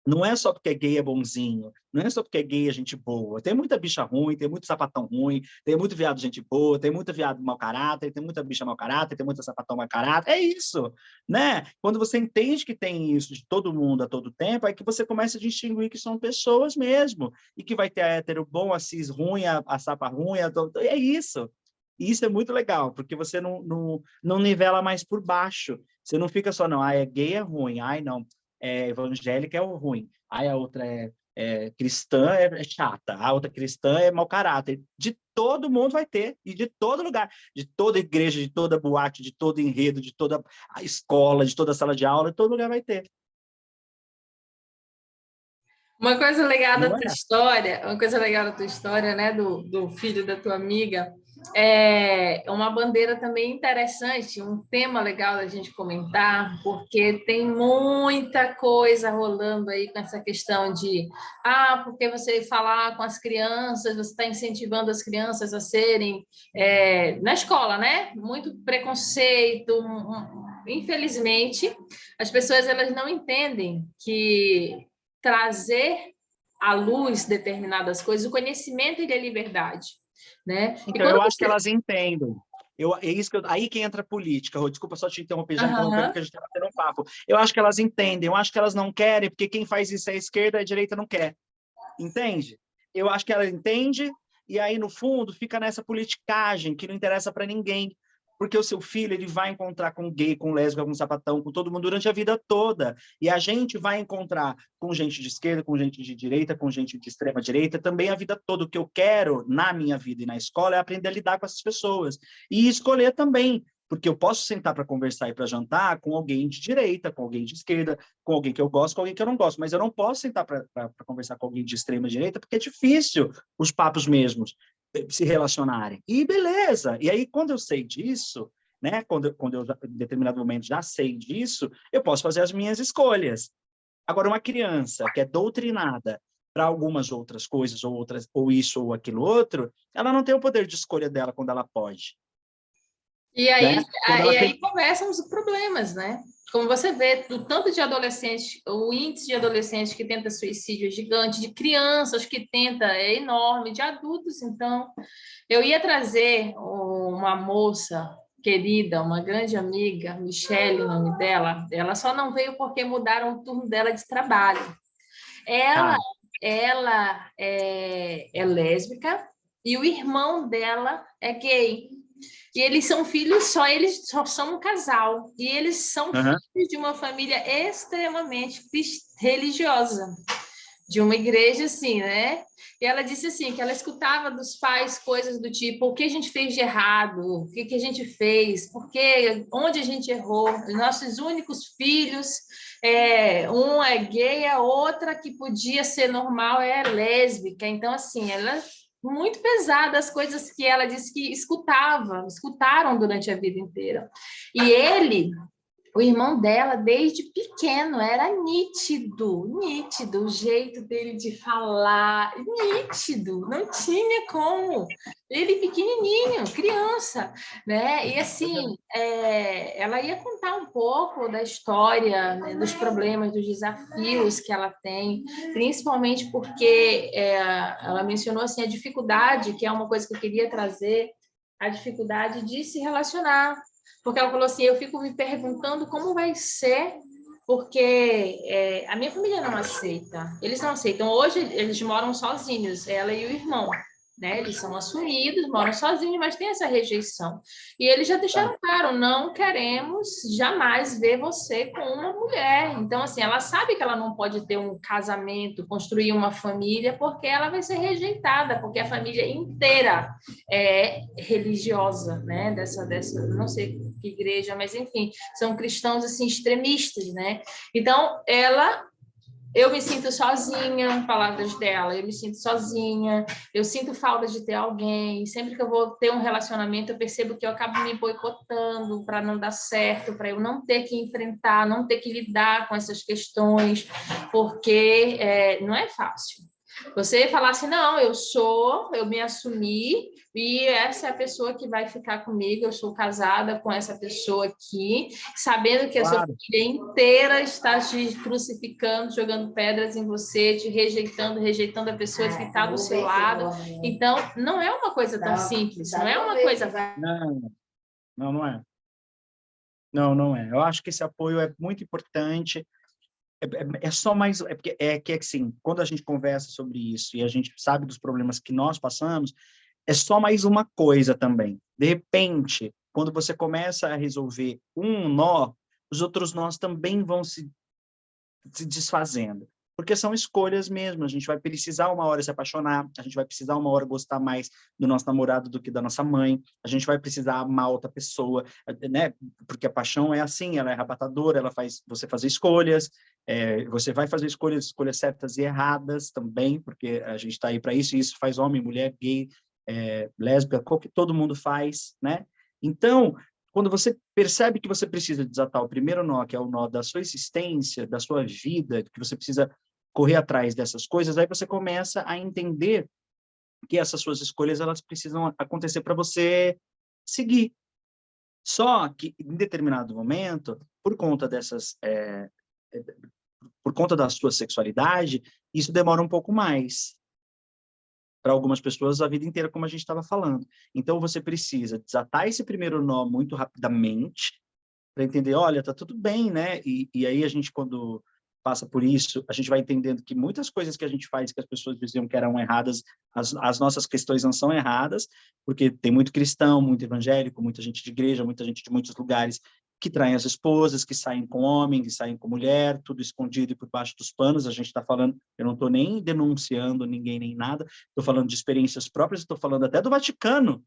não é só porque é gay é bonzinho, não é só porque é gay é gente boa. Tem muita bicha ruim, tem muito sapatão ruim, tem muito viado gente boa, tem muito viado mau caráter, tem muita bicha mau caráter, tem muita sapatão mau caráter. É isso, né? Quando você entende que tem isso de todo mundo a todo tempo, é que você começa a distinguir que são pessoas mesmo. E que vai ter a hétero bom, a cis ruim, a sapa ruim, é isso. E isso é muito legal, porque você não nivela mais por baixo. Você não fica só, não, é gay é ruim, não, evangélica é o ruim, a outra cristã é chata, a outra cristã é mau caráter. De todo mundo vai ter, e de todo lugar, de toda igreja, de toda boate, de todo enredo, de toda a escola, de toda a sala de aula, de todo lugar vai ter. Uma coisa legal da Não tua é? história, uma coisa legal da tua história, né, do filho da tua amiga, é uma bandeira também interessante, um tema legal da gente comentar, porque tem muita coisa rolando aí com essa questão de, porque você falar com as crianças, você está incentivando as crianças a serem, na escola, né? Muito preconceito, infelizmente, as pessoas elas não entendem que trazer à luz determinadas coisas, o conhecimento e a liberdade, né? E Então, quando eu acho que você... elas entendem. É isso que aí que entra a política. Rô, desculpa só te interromper, já interrompendo, Aham. porque a gente está batendo um papo. Eu acho que elas entendem, eu acho que elas não querem, porque quem faz isso é a esquerda, a direita não quer. Entende? Eu acho que ela entende, e aí, no fundo, fica nessa politicagem que não interessa para ninguém. Porque o seu filho ele vai encontrar com gay, com lésbica, com sapatão, com todo mundo durante a vida toda. E a gente vai encontrar com gente de esquerda, com gente de direita, com gente de extrema direita, também a vida toda. O que eu quero na minha vida e na escola é aprender a lidar com essas pessoas. E escolher também, porque eu posso sentar para conversar e para jantar com alguém de direita, com alguém de esquerda, com alguém que eu gosto, com alguém que eu não gosto, mas eu não posso sentar para conversar com alguém de extrema direita, porque é difícil os papos mesmos se relacionarem. E beleza. E aí, quando eu sei disso, né, quando eu em determinado momento já sei disso, eu posso fazer as minhas escolhas. Agora, uma criança que é doutrinada para algumas outras coisas, ou isso ou aquilo outro, ela não tem o poder de escolha dela quando ela pode. E aí, Né? Quando ela tem... começam os problemas, né? Como você vê, o tanto de adolescentes, o índice de adolescentes que tenta suicídio é gigante, de crianças que tenta é enorme, de adultos, então. Eu ia trazer uma moça querida, uma grande amiga, Michele, o nome dela. Ela só não veio porque mudaram o turno dela de trabalho. Ela, Tá. ela é lésbica e o irmão dela é gay. E eles só são um casal. E eles são Uhum. filhos de uma família extremamente religiosa, de uma igreja assim, né? E ela disse assim, que ela escutava dos pais coisas do tipo, o que a gente fez de errado, o que a gente fez, porque, onde a gente errou, os nossos únicos filhos, um é gay, a outra que podia ser normal é lésbica. Então, assim, ela muito pesada as coisas que ela disse que escutaram durante a vida inteira. E ele, o irmão dela, desde pequeno, era nítido o jeito dele de falar, nítido, não tinha como. Ele pequenininho, criança, né? E assim, ela ia contar um pouco da história, né, dos problemas, dos desafios que ela tem, principalmente porque ela mencionou assim a dificuldade, que é uma coisa que eu queria trazer, a dificuldade de se relacionar. Porque ela falou assim, eu fico me perguntando como vai ser, porque a minha família não aceita. Eles não aceitam. Hoje eles moram sozinhos, ela e o irmão, né? Eles são assumidos, moram sozinhos, mas tem essa rejeição. E eles já deixaram claro, não queremos jamais ver você com uma mulher. Então, assim, ela sabe que ela não pode ter um casamento, construir uma família, porque ela vai ser rejeitada, porque a família inteira é religiosa, né? Dessa, não sei que igreja, mas enfim, são cristãos assim extremistas, né? Então, eu me sinto sozinha, palavras dela, eu me sinto sozinha, eu sinto falta de ter alguém, sempre que eu vou ter um relacionamento, eu percebo que eu acabo me boicotando para não dar certo, para eu não ter que enfrentar, não ter que lidar com essas questões, porque não é fácil. Você falar assim, não, eu me assumi e essa é a pessoa que vai ficar comigo, eu sou casada com essa pessoa aqui, sabendo que a sua família inteira está te crucificando, jogando pedras em você, te rejeitando a pessoa que está do seu lado. Então, não é uma coisa tão simples, não é uma coisa... Não é. Não é. Eu acho que esse apoio é muito importante. É só mais... porque que assim, quando a gente conversa sobre isso e a gente sabe dos problemas que nós passamos, é só mais uma coisa também. De repente, quando você começa a resolver um nó, os outros nós também vão se desfazendo. Porque são escolhas mesmo. A gente vai precisar uma hora se apaixonar, a gente vai precisar uma hora gostar mais do nosso namorado do que da nossa mãe, a gente vai precisar amar outra pessoa, né? Porque a paixão é assim, ela é arrebatadora, ela faz você fazer escolhas, você vai fazer escolhas certas e erradas também, porque a gente está aí para isso, e isso faz homem, mulher, gay, lésbica, todo mundo faz, né? Então, quando você percebe que você precisa desatar o primeiro nó, que é o nó da sua existência, da sua vida, que você precisa correr atrás dessas coisas, aí você começa a entender que essas suas escolhas elas precisam acontecer para você seguir. Só que, em determinado momento, por conta por conta da sua sexualidade, isso demora um pouco mais. para algumas pessoas a vida inteira, como a gente estava falando. Então, você precisa desatar esse primeiro nó muito rapidamente para entender, olha, tá tudo bem, né? E aí a gente, quando passa por isso, a gente vai entendendo que muitas coisas que a gente faz que as pessoas diziam que eram erradas, as nossas questões não são erradas, porque tem muito cristão, muito evangélico, muita gente de igreja, muita gente de muitos lugares que traem as esposas, que saem com homem, que saem com mulher, tudo escondido e por baixo dos panos. A gente está falando, eu não estou nem denunciando ninguém nem nada, estou falando de experiências próprias, estou falando até do Vaticano,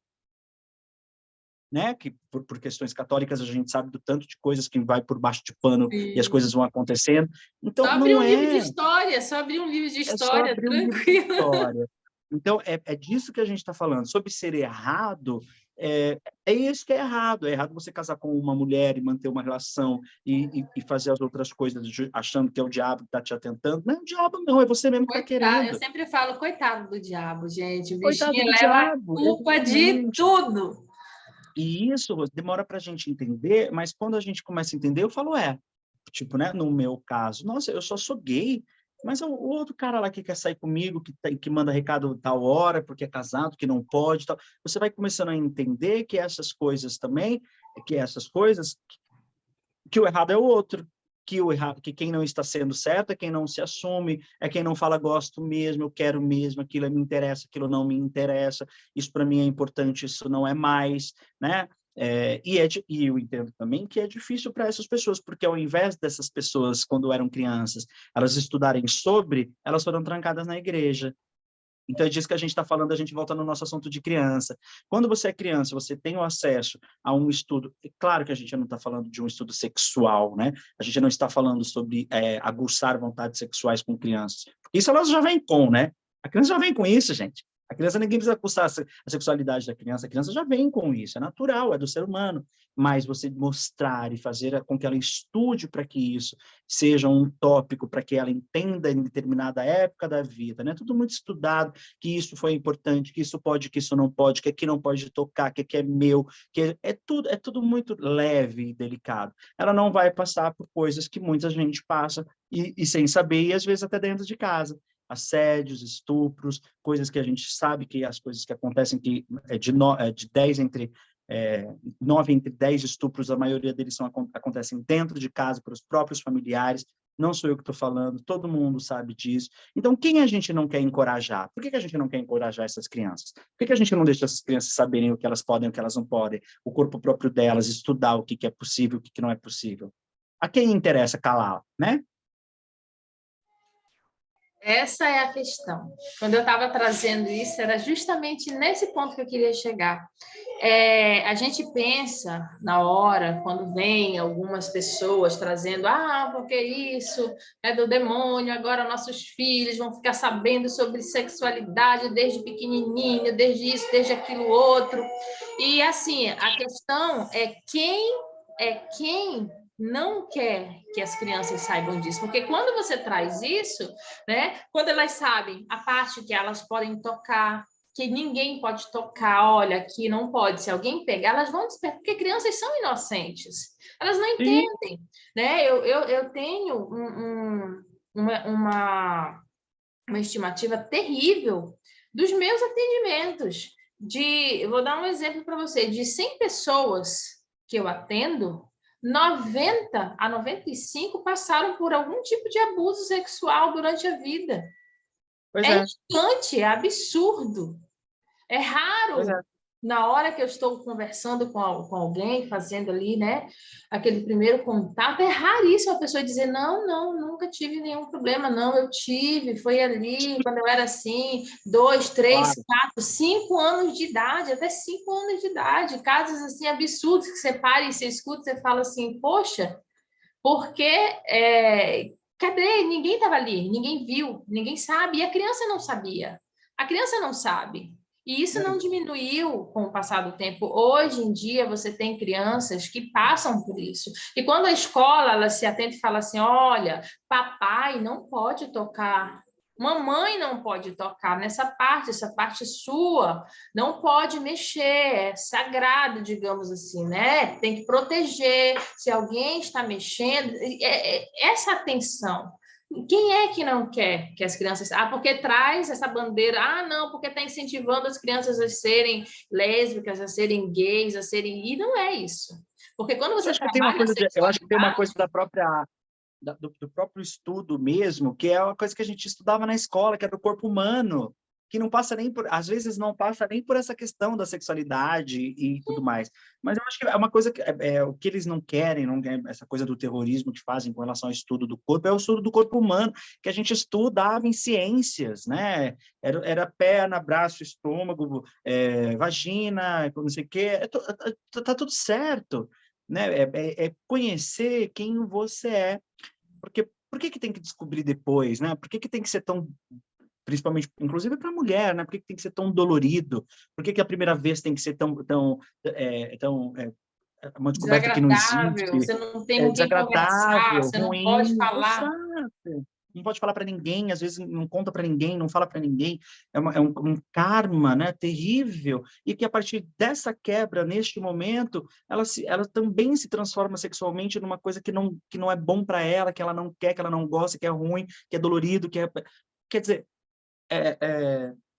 né? Que por questões católicas a gente sabe do tanto de coisas que vai por baixo de pano e as Sim. coisas vão acontecendo. Então, Só abrir não um livro de é, história, só abrir um livro de é só história, abrir um livro de tranquilo. história. Então, é disso que a gente está falando. Sobre ser errado, é isso que é errado. É errado você casar com uma mulher e manter uma relação e fazer as outras coisas achando que é o diabo que está te atentando. Não é o diabo, não. É você mesmo que está Coitado, eu querendo. sempre falo, coitado do diabo, gente. O Coitado bichinho do leva a diabo, culpa de exatamente. tudo. E isso demora para a gente entender, mas quando a gente começa a entender, eu falo, tipo, né, no meu caso, nossa, eu só sou gay, mas o outro cara lá que quer sair comigo, que manda recado tal hora, porque é casado, que não pode, tal, você vai começando a entender que essas coisas também, que o errado é o outro, que quem não está sendo certo é quem não se assume, é quem não fala gosto mesmo, eu quero mesmo, aquilo me interessa, aquilo não me interessa, isso para mim é importante, isso não é mais, né? E eu entendo também que é difícil para essas pessoas, porque ao invés dessas pessoas, quando eram crianças, elas estudarem sobre, elas foram trancadas na igreja. Então, é disso que a gente está falando, a gente volta no nosso assunto de criança. Quando você é criança, você tem o acesso a um estudo, é claro que a gente não está falando de um estudo sexual, né? A gente não está falando sobre aguçar vontades sexuais com crianças. Isso elas já vêm com, né? A criança já vem com isso, gente. A criança, ninguém precisa aguçar a sexualidade da criança, a criança já vem com isso, é natural, é do ser humano. Mas você mostrar e fazer com que ela estude para que isso seja um tópico, para que ela entenda em determinada época da vida, né? Tudo muito estudado, que isso foi importante, que isso pode, que isso não pode, que aqui não pode tocar, que aqui é meu, que é tudo muito leve e delicado. Ela não vai passar por coisas que muita gente passa e sem saber, e às vezes até dentro de casa. Assédios, estupros, coisas que a gente sabe que as coisas que acontecem, que de 10 entre 9 entre 10 estupros, a maioria deles acontecem dentro de casa, para os próprios familiares. Não sou eu que estou falando, todo mundo sabe disso. Então, quem a gente não quer encorajar? Por que a gente não quer encorajar essas crianças? Por que a gente não deixa essas crianças saberem o que elas podem e o que elas não podem? O corpo próprio delas, estudar o que é possível, o que não é possível. A quem interessa calar, né? Essa é a questão. Quando eu estava trazendo isso, era justamente nesse ponto que eu queria chegar. A gente pensa na hora, quando vem algumas pessoas trazendo, porque isso é do demônio, agora nossos filhos vão ficar sabendo sobre sexualidade desde pequenininho, desde isso, desde aquilo outro. E assim, a questão é quem não quer que as crianças saibam disso, porque quando você traz isso, né, quando elas sabem a parte que elas podem tocar, que ninguém pode tocar, olha, aqui não pode, se alguém pegar, elas vão despertar, porque crianças são inocentes, elas não Sim. entendem, né? Eu tenho uma estimativa terrível dos meus atendimentos, eu vou dar um exemplo para você, de 100 pessoas que eu atendo, 90 a 95 passaram por algum tipo de abuso sexual durante a vida. Pois É é, instante, é absurdo. É pois é. raro, na hora que eu estou conversando com alguém, fazendo ali, né, aquele primeiro contato, é raríssimo a pessoa dizer, não, nunca tive nenhum problema, não, eu tive, foi ali, quando eu era assim, 2, 3, Claro. 4, 5 anos de idade, até 5 anos de idade, casos assim absurdos que você para e você escuta, você fala assim, poxa, porque cadê? Ninguém estava ali, ninguém viu, ninguém sabe, e a criança não sabia. A criança não sabe. E isso não diminuiu com o passar do tempo. Hoje em dia, você tem crianças que passam por isso. E quando a escola ela se atenta e fala assim: olha, papai não pode tocar, mamãe não pode tocar nessa parte, essa parte sua, não pode mexer, é sagrado, digamos assim, né? Tem que proteger. Se alguém está mexendo, essa atenção, Quem é que não quer que as crianças... Ah, porque traz essa bandeira. Ah, não, porque está incentivando as crianças a serem lésbicas, a serem gays, a serem... E não é isso. Porque quando Eu você acho que tem uma trabalha a coisa eu acho que tem uma sexualidade... coisa da própria do próprio estudo mesmo, que é uma coisa que a gente estudava na escola, que é do corpo humano, que não passa nem por, às vezes não passa nem por essa questão da sexualidade e tudo mais. Mas eu acho que é uma coisa que o que eles não querem, essa coisa do terrorismo que fazem com relação ao estudo do corpo, é o estudo do corpo humano, que a gente estudava em ciências, né? Era perna, braço, estômago, vagina, não sei o quê, tá tudo certo, né? É conhecer quem você é. Porque por que que tem que descobrir depois, né? Por que que tem que ser tão, principalmente, inclusive para a mulher, né? Por que que tem que ser tão dolorido? Por que que a primeira vez tem que ser uma descoberta que não Desagradável, existe, você não tem com quem conversar, desagradável, você não pode ruim, falar. exato. Não pode falar para ninguém, às vezes não conta para ninguém, não fala para ninguém. Um karma, né, terrível, e que a partir dessa quebra, neste momento, ela também se transforma sexualmente numa coisa que não é bom para ela, que ela não quer, que ela não gosta, que é ruim, que é dolorido, quer dizer,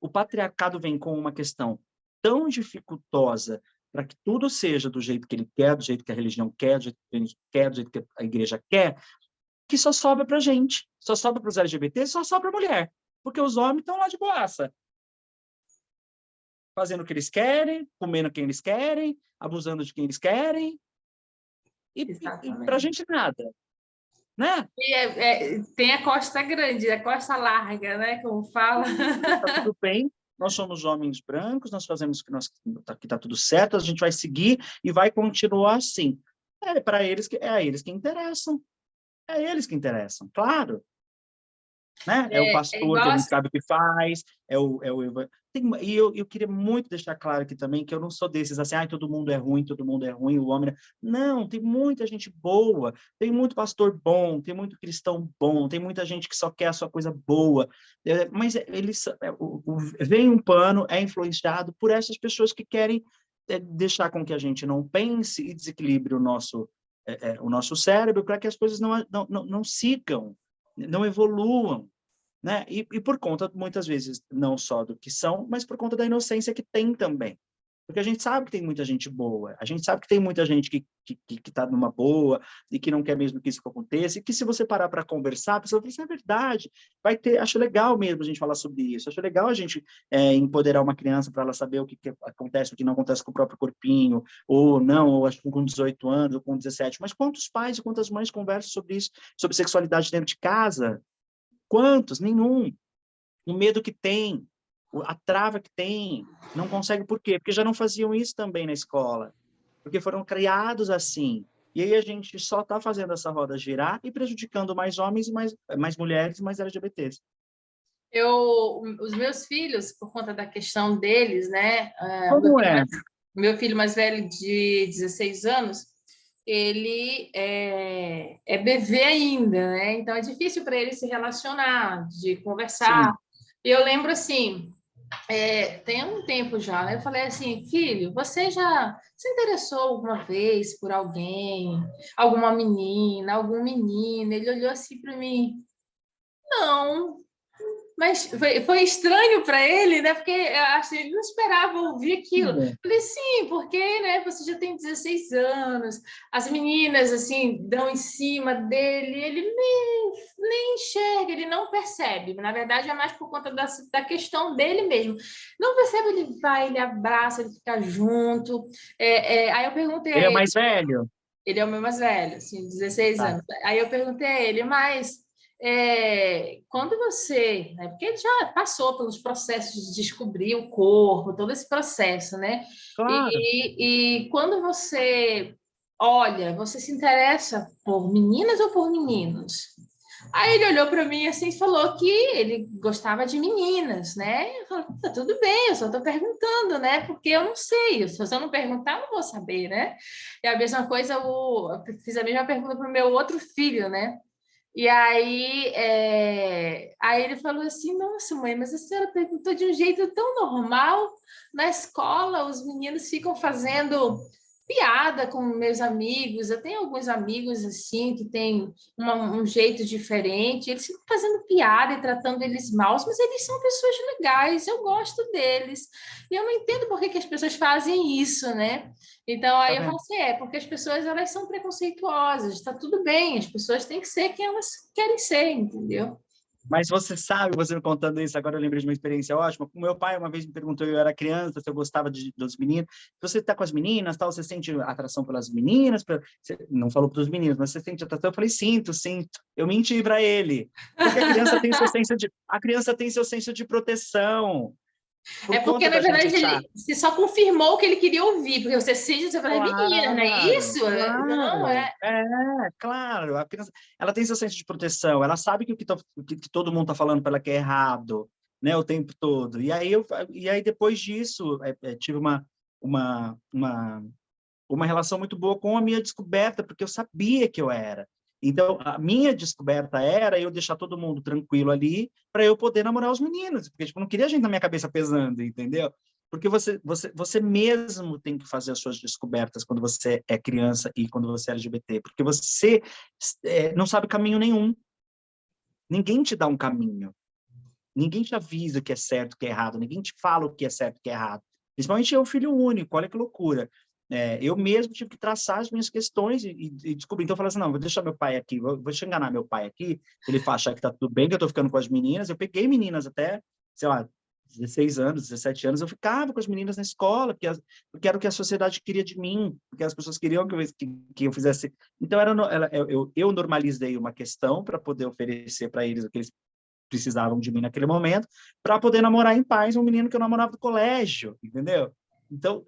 o patriarcado vem com uma questão tão dificultosa para que tudo seja do jeito que ele quer, do jeito que a religião quer, do jeito que a gente quer, do jeito que a igreja quer, que só sobra para gente, só sobra para os LGBT, só sobra para mulher, porque os homens estão lá de boaça, fazendo o que eles querem, comendo quem eles querem, abusando de quem eles querem, e para a Exatamente. gente nada, né? E tem a costa grande, a costa larga, né? Como fala. Tá tudo bem, nós somos homens brancos, nós fazemos o que está tudo certo, a gente vai seguir e vai continuar assim. Para eles é a eles que interessam, é eles que interessam, claro, né? É o É pastor que igual a gente assim, sabe o que faz, e eu queria muito deixar claro aqui também que eu não sou desses assim, todo mundo é ruim, o homem... Não, tem muita gente boa, tem muito pastor bom, tem muito cristão bom, tem muita gente que só quer a sua coisa boa, mas eles, vem um pano, é influenciado por essas pessoas que querem deixar com que a gente não pense e desequilibre o nosso cérebro para que as coisas não sigam, não evoluam, né? E por conta, muitas vezes, não só do que são, mas por conta da inocência que tem também. Porque a gente sabe que tem muita gente boa, a gente sabe que tem muita gente que tá numa boa e que não quer mesmo que isso aconteça, e que se você parar para conversar, a pessoa fala assim, é verdade, vai ter, acho legal mesmo a gente falar sobre isso, acho legal a gente empoderar uma criança para ela saber o que acontece, o que não acontece com o próprio corpinho, ou não, ou acho que com 18 anos, ou com 17, mas quantos pais e quantas mães conversam sobre isso, sobre sexualidade dentro de casa? Quantos? Nenhum. O medo que tem, a trava que tem, não consegue por quê? Porque já não faziam isso também na escola, porque foram criados assim. E aí a gente só está fazendo essa roda girar e prejudicando mais homens, mais mulheres e mais LGBTs. os meus filhos, por conta da questão deles, né? Como é? Meu filho mais velho de 16 anos, ele é bebê ainda, né? Então é difícil para ele se relacionar, de conversar. Sim, E eu lembro assim, tem um tempo já, né? Eu falei assim, filho, você já se interessou alguma vez por alguém, alguma menina, algum menino? Ele olhou assim para mim, não. Mas foi estranho para ele, né? Porque eu acho que ele não esperava ouvir aquilo. Falei, sim, porque, né, você já tem 16 anos, as meninas, assim, dão em cima dele, ele nem enxerga, ele não percebe. Na verdade, é mais por conta da questão dele mesmo. Não percebe, ele vai, ele abraça, ele fica junto. Aí eu perguntei a ele é ele, mais velho? ele é o meu mais velho, assim, 16 Tá. anos. Aí eu perguntei a ele, mas quando você, né, porque ele já passou pelos processos de descobrir o corpo, todo esse processo, né? Claro. E quando você olha, você se interessa por meninas ou por meninos? Aí ele olhou para mim assim e falou que ele gostava de meninas, né? Eu falei, tá tudo bem, eu só estou perguntando, né? Porque eu não sei, se você não perguntar, eu não vou saber, né? E a mesma coisa, eu fiz a mesma pergunta para o meu outro filho, né? E aí ele falou assim, nossa, mãe, mas a senhora perguntou de um jeito tão normal. Na escola, os meninos ficam fazendo piada com meus amigos. Eu tenho alguns amigos assim que têm um jeito diferente. Eles ficam fazendo piada e tratando eles mal, mas eles são pessoas legais. Eu gosto deles. E eu não entendo por que que as pessoas fazem isso, né? Então Tá aí eu falo vendo? assim, porque as pessoas elas são preconceituosas. Está tudo bem. As pessoas têm que ser quem elas querem ser, entendeu? Mas você sabe, você me contando isso, agora eu lembrei de uma experiência ótima. O meu pai uma vez me perguntou, eu era criança, se eu gostava dos meninos. Você está com as meninas, tal, você sente atração pelas meninas? Você não falou para os meninos, mas você sente atração? Eu falei, sinto, sinto. Eu menti para ele. Porque a criança tem seu senso de proteção, É por porque, conta na da gente verdade, achar. você só confirmou o que ele queria ouvir, porque você sente, você fala, menina, não é Claro, isso? Não, claro, é. claro. A criança, ela tem seu senso de proteção, ela sabe que o que todo mundo está falando para ela que é errado, né, o tempo todo. E aí depois disso, tive uma, uma, uma relação muito boa com a minha descoberta, porque eu sabia que eu era. Então, a minha descoberta era eu deixar todo mundo tranquilo ali para eu poder namorar os meninos, porque tipo, eu não queria a gente na minha cabeça pesando, entendeu? Porque você mesmo tem que fazer as suas descobertas quando você é criança e quando você é LGBT, porque você não sabe caminho nenhum. Ninguém te dá um caminho. Ninguém te avisa o que é certo, o que é errado. Ninguém te fala o que é certo, o que é errado. Principalmente eu, filho único. Olha que loucura. Eu mesmo tive que traçar as minhas questões e descobrir. Então, eu falei assim, não, vou deixar meu pai aqui, vou enganar meu pai aqui, ele achar que tá tudo bem, que eu tô ficando com as meninas. Eu peguei meninas até, sei lá, 16 anos, 17 anos, eu ficava com as meninas na escola, porque era o que a sociedade queria de mim, porque as pessoas queriam que eu fizesse. Então, eu normalizei uma questão para poder oferecer para eles o que eles precisavam de mim naquele momento, para poder namorar em paz um menino que eu namorava do colégio, entendeu? Então,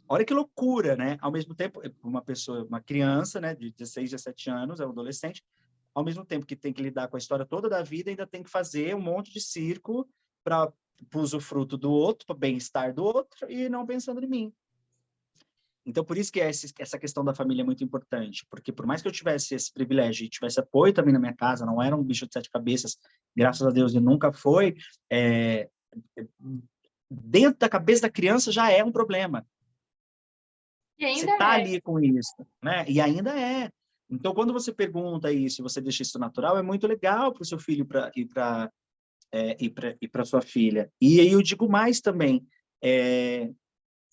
olha que loucura, né? Ao mesmo tempo, uma criança, né, de 16, 17 anos, é um adolescente, ao mesmo tempo que tem que lidar com a história toda da vida, ainda tem que fazer um monte de circo para usufruto do outro, para bem-estar do outro, e não pensando em mim. Então, por isso que essa questão da família é muito importante, porque por mais que eu tivesse esse privilégio e tivesse apoio também na minha casa, não era um bicho de sete cabeças, graças a Deus, e nunca foi, dentro da cabeça da criança já é um problema. E Você ainda está é. ali com isso, né? E ainda é. Então, quando você pergunta isso, você deixa isso natural, é muito legal para o seu filho e para sua filha. E aí eu digo mais também,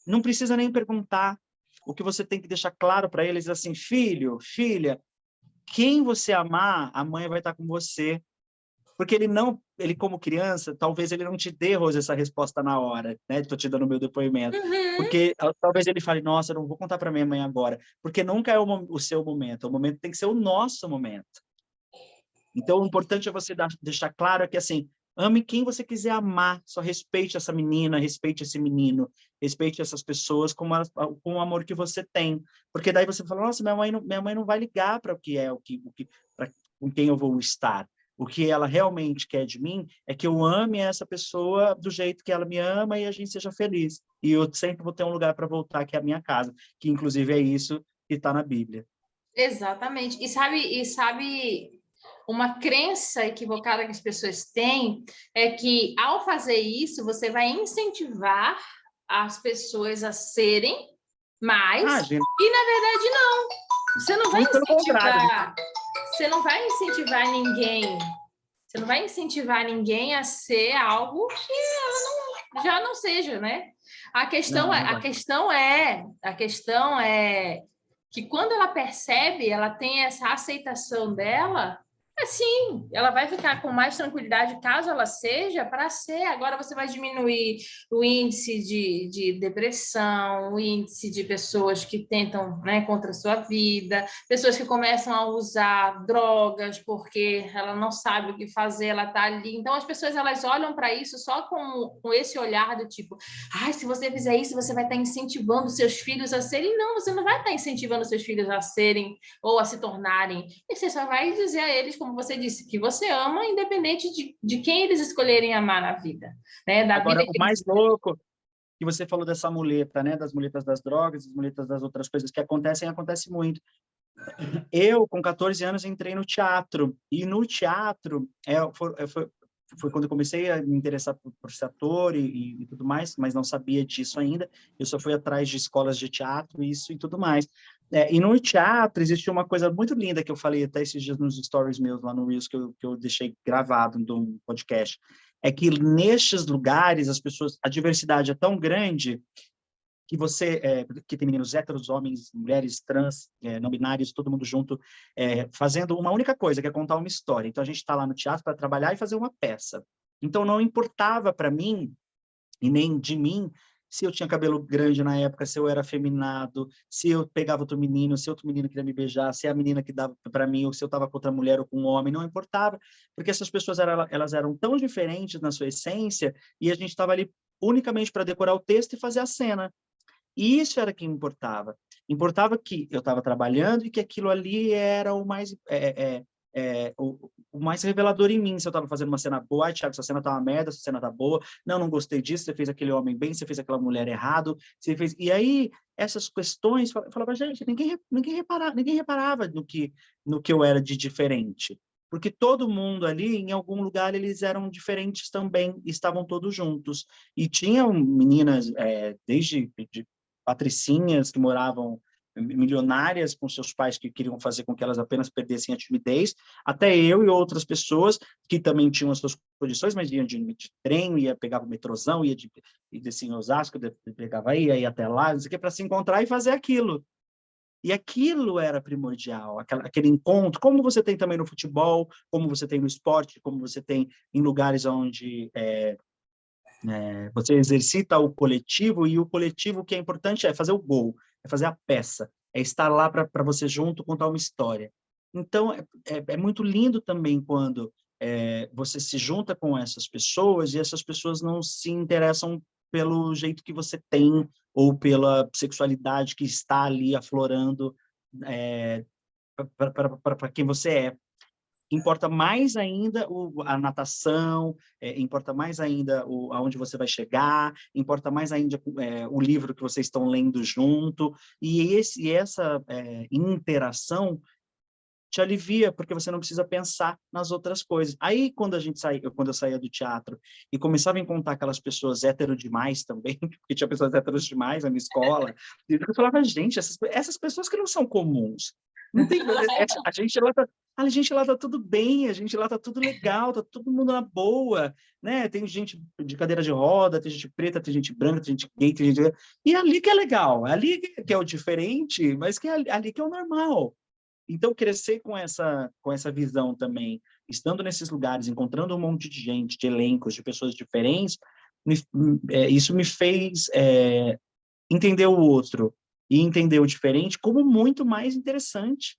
não precisa nem perguntar. O que você tem que deixar claro para eles é assim, filho, filha, quem você amar, a mãe vai estar com você. Porque ele como criança, talvez ele não te dê, Rose, essa resposta na hora, né? Estou te dando o meu depoimento. Uhum. Porque talvez ele fale, nossa, eu não vou contar para minha mãe agora. Porque nunca é o seu momento, o momento tem que ser o nosso momento. Então, o importante é você deixar claro que, assim, ame quem você quiser amar, só respeite essa menina, respeite esse menino, respeite essas pessoas com o amor que você tem. Porque daí você fala, nossa, minha mãe não vai ligar para o que é, com quem eu vou estar. O que ela realmente quer de mim é que eu ame essa pessoa do jeito que ela me ama e a gente seja feliz. E eu sempre vou ter um lugar para voltar, que é a minha casa, que inclusive é isso que está na Bíblia. Exatamente. E sabe, uma crença equivocada que as pessoas têm é que, ao fazer isso, você vai incentivar as pessoas a serem mais, Ah, gente, e na verdade não. Você não vai muito pelo contrário. incentivar, você não vai incentivar ninguém. Você não vai incentivar ninguém a ser algo que ela já não seja, né? A questão Não, é, não a vai. questão é, a questão é que quando ela percebe, ela tem essa aceitação dela, assim, ela vai ficar com mais tranquilidade caso ela seja para ser. Agora você vai diminuir o índice de depressão, o índice de pessoas que tentam, né, contra a sua vida, pessoas que começam a usar drogas porque ela não sabe o que fazer, ela está ali. Então as pessoas elas olham para isso só com esse olhar do tipo, ai, se você fizer isso, você vai estar incentivando seus filhos a serem. Não, você não vai estar incentivando seus filhos a serem ou a se tornarem. E você só vai dizer a eles, como você disse, que você ama, independente de quem eles escolherem amar na vida, né? Da vida Agora, o que eles. mais louco que você falou dessa muleta, né, das muletas das drogas, das muletas das outras coisas que acontece muito. Eu, com 14 anos, entrei no teatro, e no teatro foi quando eu comecei a me interessar por ser ator e tudo mais, mas não sabia disso ainda. Eu só fui atrás de escolas de teatro, isso e tudo mais. E no teatro existe uma coisa muito linda que eu falei até esses dias nos stories meus lá no Reels, que eu deixei gravado no podcast. É que nestes lugares a diversidade é tão grande que que tem meninos héteros, homens, mulheres, trans, não binários, todo mundo junto, fazendo uma única coisa, que é contar uma história. Então, a gente está lá no teatro para trabalhar e fazer uma peça. Então, não importava para mim, e nem de mim, se eu tinha cabelo grande na época, se eu era afeminado, se eu pegava outro menino, se outro menino queria me beijar, se a menina que dava para mim, ou se eu estava com outra mulher ou com um homem, não importava, porque essas pessoas elas eram tão diferentes na sua essência, e a gente estava ali unicamente para decorar o texto e fazer a cena. E isso era que importava. Importava que eu estava trabalhando e que aquilo ali era o mais o mais revelador em mim. Se eu estava fazendo uma cena boa, ai, Thiago, essa cena tá uma merda, essa cena tá boa, não gostei disso, você fez aquele homem bem, você fez aquela mulher errado, você fez... E aí, essas questões, falava, gente, ninguém reparava no que eu era de diferente. Porque todo mundo ali, em algum lugar, eles eram diferentes também, estavam todos juntos. E tinham meninas, desde patricinhas que moravam milionárias com seus pais que queriam fazer com que elas apenas perdessem a timidez, até eu e outras pessoas que também tinham as suas condições, mas iam de trem, pegava o metrozão, ia descia em Osasco, pegava aí, ia até lá, não sei o que, para se encontrar e fazer aquilo. E aquilo era primordial, aquele encontro, como você tem também no futebol, como você tem no esporte, como você tem em lugares onde você exercita o coletivo, e o coletivo que é importante é fazer o gol, é fazer a peça, é estar lá para você junto contar uma história. Então, é muito lindo também quando você se junta com essas pessoas e essas pessoas não se interessam pelo jeito que você tem ou pela sexualidade que está ali aflorando para quem você é. Importa mais ainda a natação, importa mais ainda aonde você vai chegar, importa mais ainda o livro que vocês estão lendo junto, e essa interação te alivia, porque você não precisa pensar nas outras coisas. Aí, quando eu saía do teatro e começava a encontrar aquelas pessoas hétero demais também, porque tinha pessoas héteros demais na minha escola, e eu falava, gente, essas pessoas que não são comuns, não tem, a gente lá tá tudo bem, a gente lá tá tudo legal, tá todo mundo na boa, né? Tem gente de cadeira de roda, tem gente preta, tem gente branca, tem gente gay, tem gente... E é ali que é legal, é ali que é o diferente, mas que é ali que é o normal. Então, crescer com essa visão também, estando nesses lugares, encontrando um monte de gente, de elencos, de pessoas diferentes, isso me fez entender o outro e entender o diferente como muito mais interessante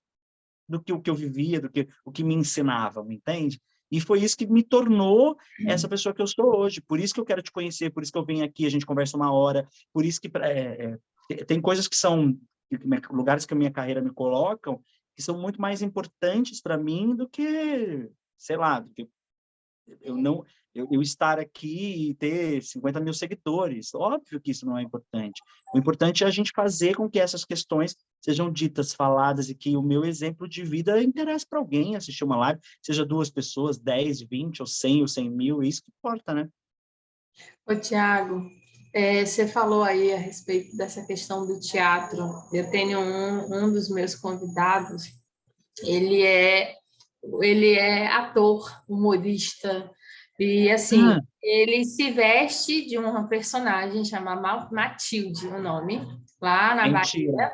do que o que eu vivia, do que o que me ensinavam, entende? E foi isso que me tornou essa pessoa que eu sou hoje. Por isso que eu quero te conhecer, por isso que eu venho aqui, a gente conversa uma hora, por isso que tem coisas que são lugares que a minha carreira me colocam que são muito mais importantes para mim do que, sei lá, do que eu estar aqui e ter 50 mil seguidores. Óbvio que isso não é importante. O importante é a gente fazer com que essas questões sejam ditas, faladas, e que o meu exemplo de vida interesse para alguém assistir uma live, seja 2 pessoas, 10, 20, ou 100, ou 100 mil, é isso que importa, né? Ô, Tiago, você falou aí a respeito dessa questão do teatro. Eu tenho um dos meus convidados, ele é, ele é ator, humorista, e assim, Ah, ele se veste de uma personagem chamada Matilde, o nome, lá na mentira. Bahia.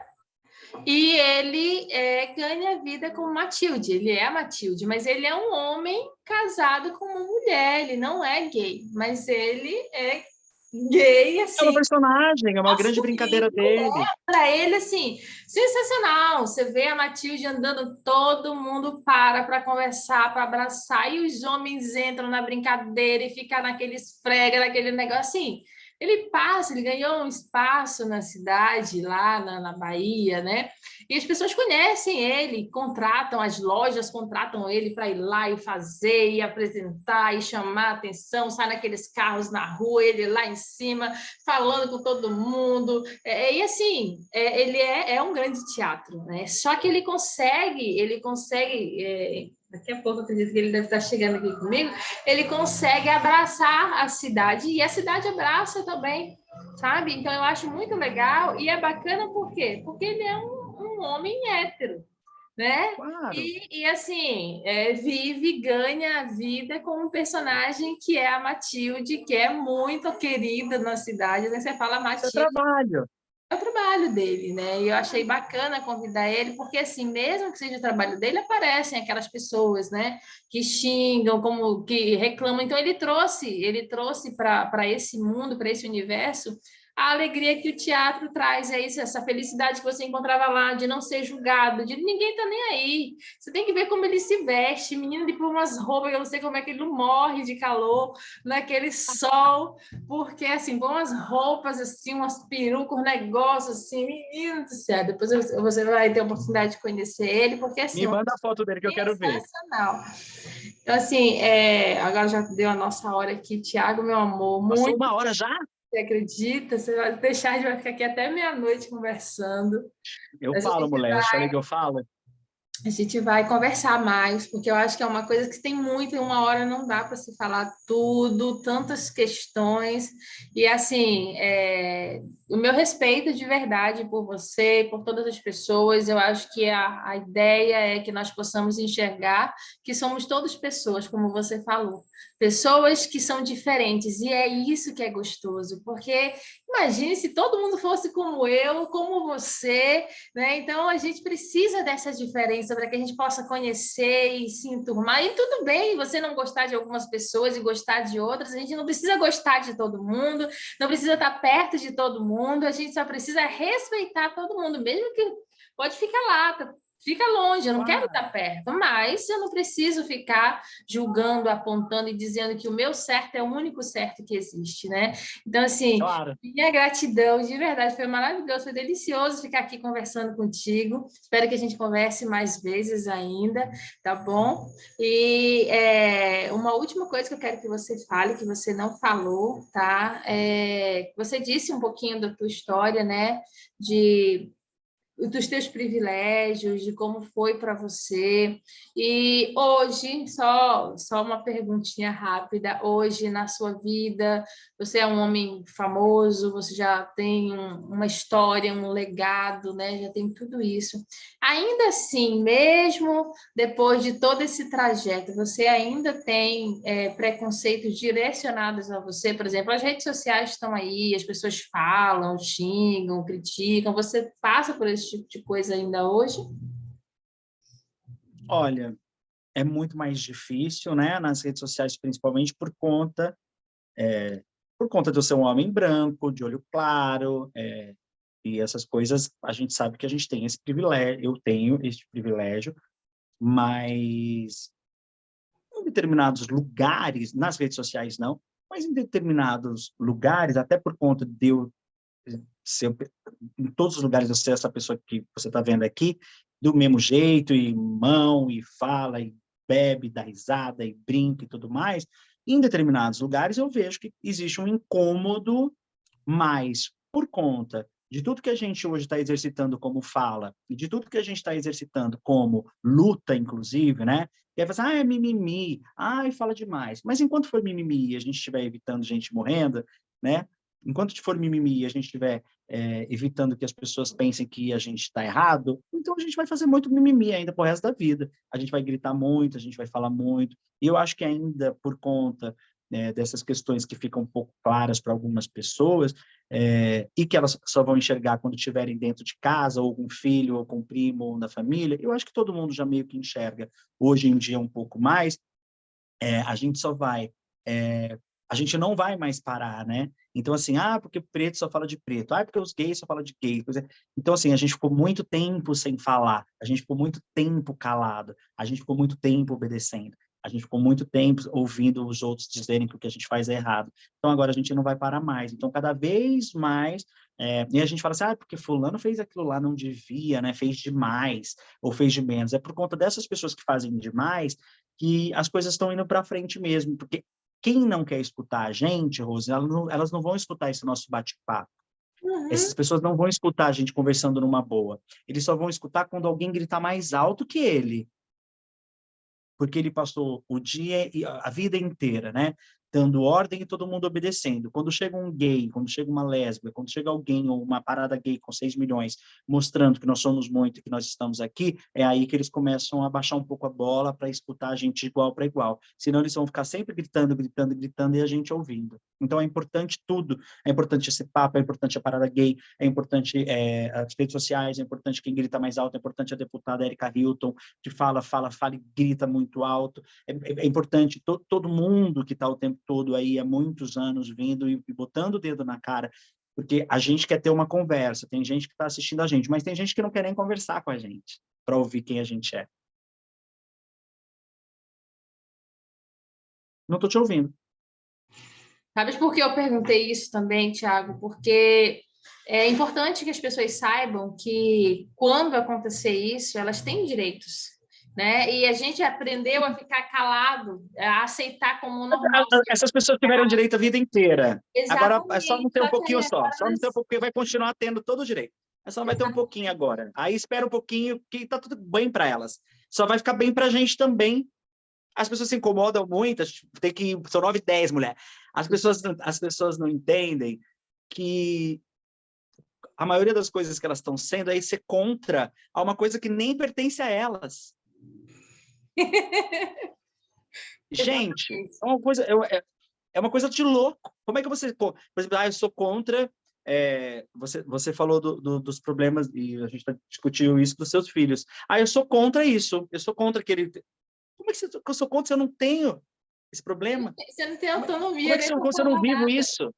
E ele ganha vida como Matilde, ele é a Matilde, mas ele é um homem casado com uma mulher, ele não é gay, mas ele é gay, É uma assim, personagem, é uma grande assumido, brincadeira dele. para ele, assim, sensacional. Você vê a Matilde andando, todo mundo para conversar, para abraçar, e os homens entram na brincadeira e ficam naquele esfrega, naquele negócio, assim. Ele ganhou um espaço na cidade, lá na Bahia, né? E as pessoas conhecem ele, contratam, as lojas contratam ele para ir lá e fazer, e apresentar, e chamar a atenção, sai naqueles carros na rua, ele lá em cima, falando com todo mundo. E assim, ele é um grande teatro, né? Só que ele consegue daqui a pouco eu acredito que ele deve estar chegando aqui comigo, ele consegue abraçar a cidade e a cidade abraça também, sabe? Então eu acho muito legal e é bacana por quê? Porque ele é um homem hétero, né? Claro. E assim, vive, ganha a vida com um personagem que é a Matilde, que é muito querida na cidade, né? Você fala Isso é Matilde, trabalho. é o trabalho dele, né? E eu achei bacana convidar ele, porque assim, mesmo que seja o trabalho dele, aparecem aquelas pessoas, né, que xingam, como que reclamam. Então ele trouxe para esse mundo, para esse universo, a alegria que o teatro traz, é isso, essa felicidade que você encontrava lá, de não ser julgado, de ninguém tá nem aí. Você tem que ver como ele se veste, menino de por umas roupas, eu não sei como é que ele não morre de calor naquele sol, porque, assim, com umas roupas, assim, umas perucas, um negócio, assim, menino do céu. Depois você vai ter a oportunidade de conhecer ele, porque, assim, Me manda a foto dele que eu quero ver. sensacional. Então, assim, agora já deu a nossa hora aqui. Tiago, meu amor, Passou muito, 1 hora já? você acredita? Você vai deixar, a gente vai ficar aqui até meia-noite conversando. Eu Mas falo, mulher. Eu falei que eu falo. a gente vai conversar mais, porque eu acho que é uma coisa que tem muito, em 1 hora não dá para se falar tudo, tantas questões. E assim, o meu respeito de verdade por você, por todas as pessoas, eu acho que a ideia é que nós possamos enxergar que somos todos pessoas, como você falou, pessoas que são diferentes, e é isso que é gostoso, porque imagine se todo mundo fosse como eu, como você, né? Então, a gente precisa dessa diferença para que a gente possa conhecer e se enturmar. E tudo bem você não gostar de algumas pessoas e gostar de outras, a gente não precisa gostar de todo mundo, não precisa estar perto de todo mundo, a gente só precisa respeitar todo mundo, mesmo que pode ficar lá, fica longe, eu não quero Claro, estar perto, mas eu não preciso ficar julgando, apontando e dizendo que o meu certo é o único certo que existe, né? Então, assim, claro. minha gratidão, de verdade, foi maravilhoso, foi delicioso ficar aqui conversando contigo. Espero que a gente converse mais vezes ainda, tá bom? E uma última coisa que eu quero que você fale, que você não falou, tá? Você disse um pouquinho da tua história, né? De dos teus privilégios, de como foi para você. E hoje, só uma perguntinha rápida, hoje na sua vida, você é um homem famoso, você já tem uma história, um legado, né? Já tem tudo isso. Ainda assim, mesmo depois de todo esse trajeto, você ainda tem preconceitos direcionados a você? Por exemplo, as redes sociais estão aí, as pessoas falam, xingam, criticam. Você passa por esse tipo de coisa ainda hoje? Olha, é muito mais difícil, né, nas redes sociais, principalmente por conta de eu ser um homem branco, de olho claro, e essas coisas, a gente sabe que a gente tem esse privilégio, eu tenho esse privilégio, mas em determinados lugares, nas redes sociais não, mas em determinados lugares, até por conta de eu ser, em todos os lugares eu ser essa pessoa que você está vendo aqui, do mesmo jeito, e mão, e fala, e bebe, dá risada, e brinca e tudo mais, em determinados lugares eu vejo que existe um incômodo, mas por conta de tudo que a gente hoje está exercitando como fala, e de tudo que a gente está exercitando como luta, inclusive, né? E aí você, é mimimi, fala demais. Mas enquanto for mimimi e a gente estiver evitando gente morrendo, né? Enquanto for mimimi e a gente estiver evitando que as pessoas pensem que a gente está errado, então a gente vai fazer muito mimimi ainda pro resto da vida. A gente vai gritar muito, a gente vai falar muito. E eu acho que ainda por conta dessas questões que ficam um pouco claras para algumas pessoas, e que elas só vão enxergar quando estiverem dentro de casa, ou com filho, ou com primo, ou na família, eu acho que todo mundo já meio que enxerga hoje em dia um pouco mais, a gente só vai, a gente não vai mais parar, né? Então, assim, porque preto só fala de preto, porque os gays só falam de gay. Então, assim, a gente ficou muito tempo sem falar, a gente ficou muito tempo calado, a gente ficou muito tempo obedecendo, a gente ficou muito tempo ouvindo os outros dizerem que o que a gente faz é errado. Então, agora a gente não vai parar mais. Então, cada vez mais, e a gente fala assim, porque fulano fez aquilo lá, não devia, né? Fez demais, ou fez de menos. É por conta dessas pessoas que fazem demais que as coisas estão indo para frente mesmo, porque quem não quer escutar a gente, Rose, elas não vão escutar esse nosso bate-papo. Uhum. Essas pessoas não vão escutar a gente conversando numa boa. Eles só vão escutar quando alguém gritar mais alto que ele. porque ele passou o dia e a vida inteira, né, dando ordem e todo mundo obedecendo. Quando chega um gay, quando chega uma lésbica, quando chega alguém ou uma parada gay com 6 milhões, mostrando que nós somos muito e que nós estamos aqui, é aí que eles começam a baixar um pouco a bola para escutar a gente de igual para igual. Senão eles vão ficar sempre gritando, gritando, gritando e a gente ouvindo. Então é importante tudo. É importante esse papo, é importante a parada gay, é importante as redes sociais, é importante quem grita mais alto, é importante a deputada Erika Hilton, que fala e grita muito alto. É importante todo mundo que está o tempo todo aí há muitos anos vindo e botando o dedo na cara, porque a gente quer ter uma conversa, tem gente que está assistindo a gente, mas tem gente que não quer nem conversar com a gente para ouvir quem a gente é. Não estou te ouvindo. Sabe por que eu perguntei isso também, Thiago? Porque é importante que as pessoas saibam que quando acontecer isso, elas têm direitos, né? E a gente aprendeu a ficar calado, a aceitar como normal. Essas pessoas tiveram direito a vida inteira. Agora é só Exatamente. não ter um pouquinho só não ter um elas... pouquinho, vai continuar tendo todo o direito. É só vai ter um pouquinho agora. Aí espera um pouquinho, que tá tudo bem para elas. Só vai ficar bem para a gente também. As pessoas se incomodam muito, tem que são 9h10, mulher. As pessoas não entendem que a maioria das coisas que elas estão sendo é ser contra a uma coisa que nem pertence a elas. Gente, é uma coisa de louco. Como é que você... Por exemplo, eu sou contra... você falou dos problemas, e a gente discutiu isso dos seus filhos. Eu sou contra isso. Eu sou contra que ele... Como é que eu sou contra se eu não tenho esse problema? Você não tem autonomia. Como é que eu sou contra se eu não vivo isso?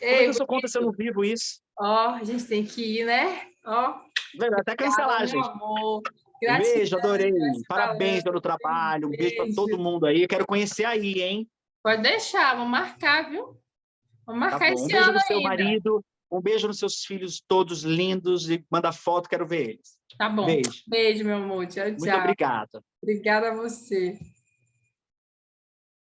Como é que eu sou contra se eu não vivo isso? A gente tem que ir, né? Até cancelar, gente. Um beijo, adorei. Parabéns pelo trabalho. Um beijo para todo mundo aí. Eu quero conhecer aí, hein? Pode deixar, vamos marcar, viu? Vamos marcar esse ano ainda. Um beijo no seu marido, um beijo nos seus filhos todos lindos e manda foto, quero ver eles. Tá bom. Beijo. Beijo, meu amor. Tchau, tchau. Muito obrigado. Obrigada a você.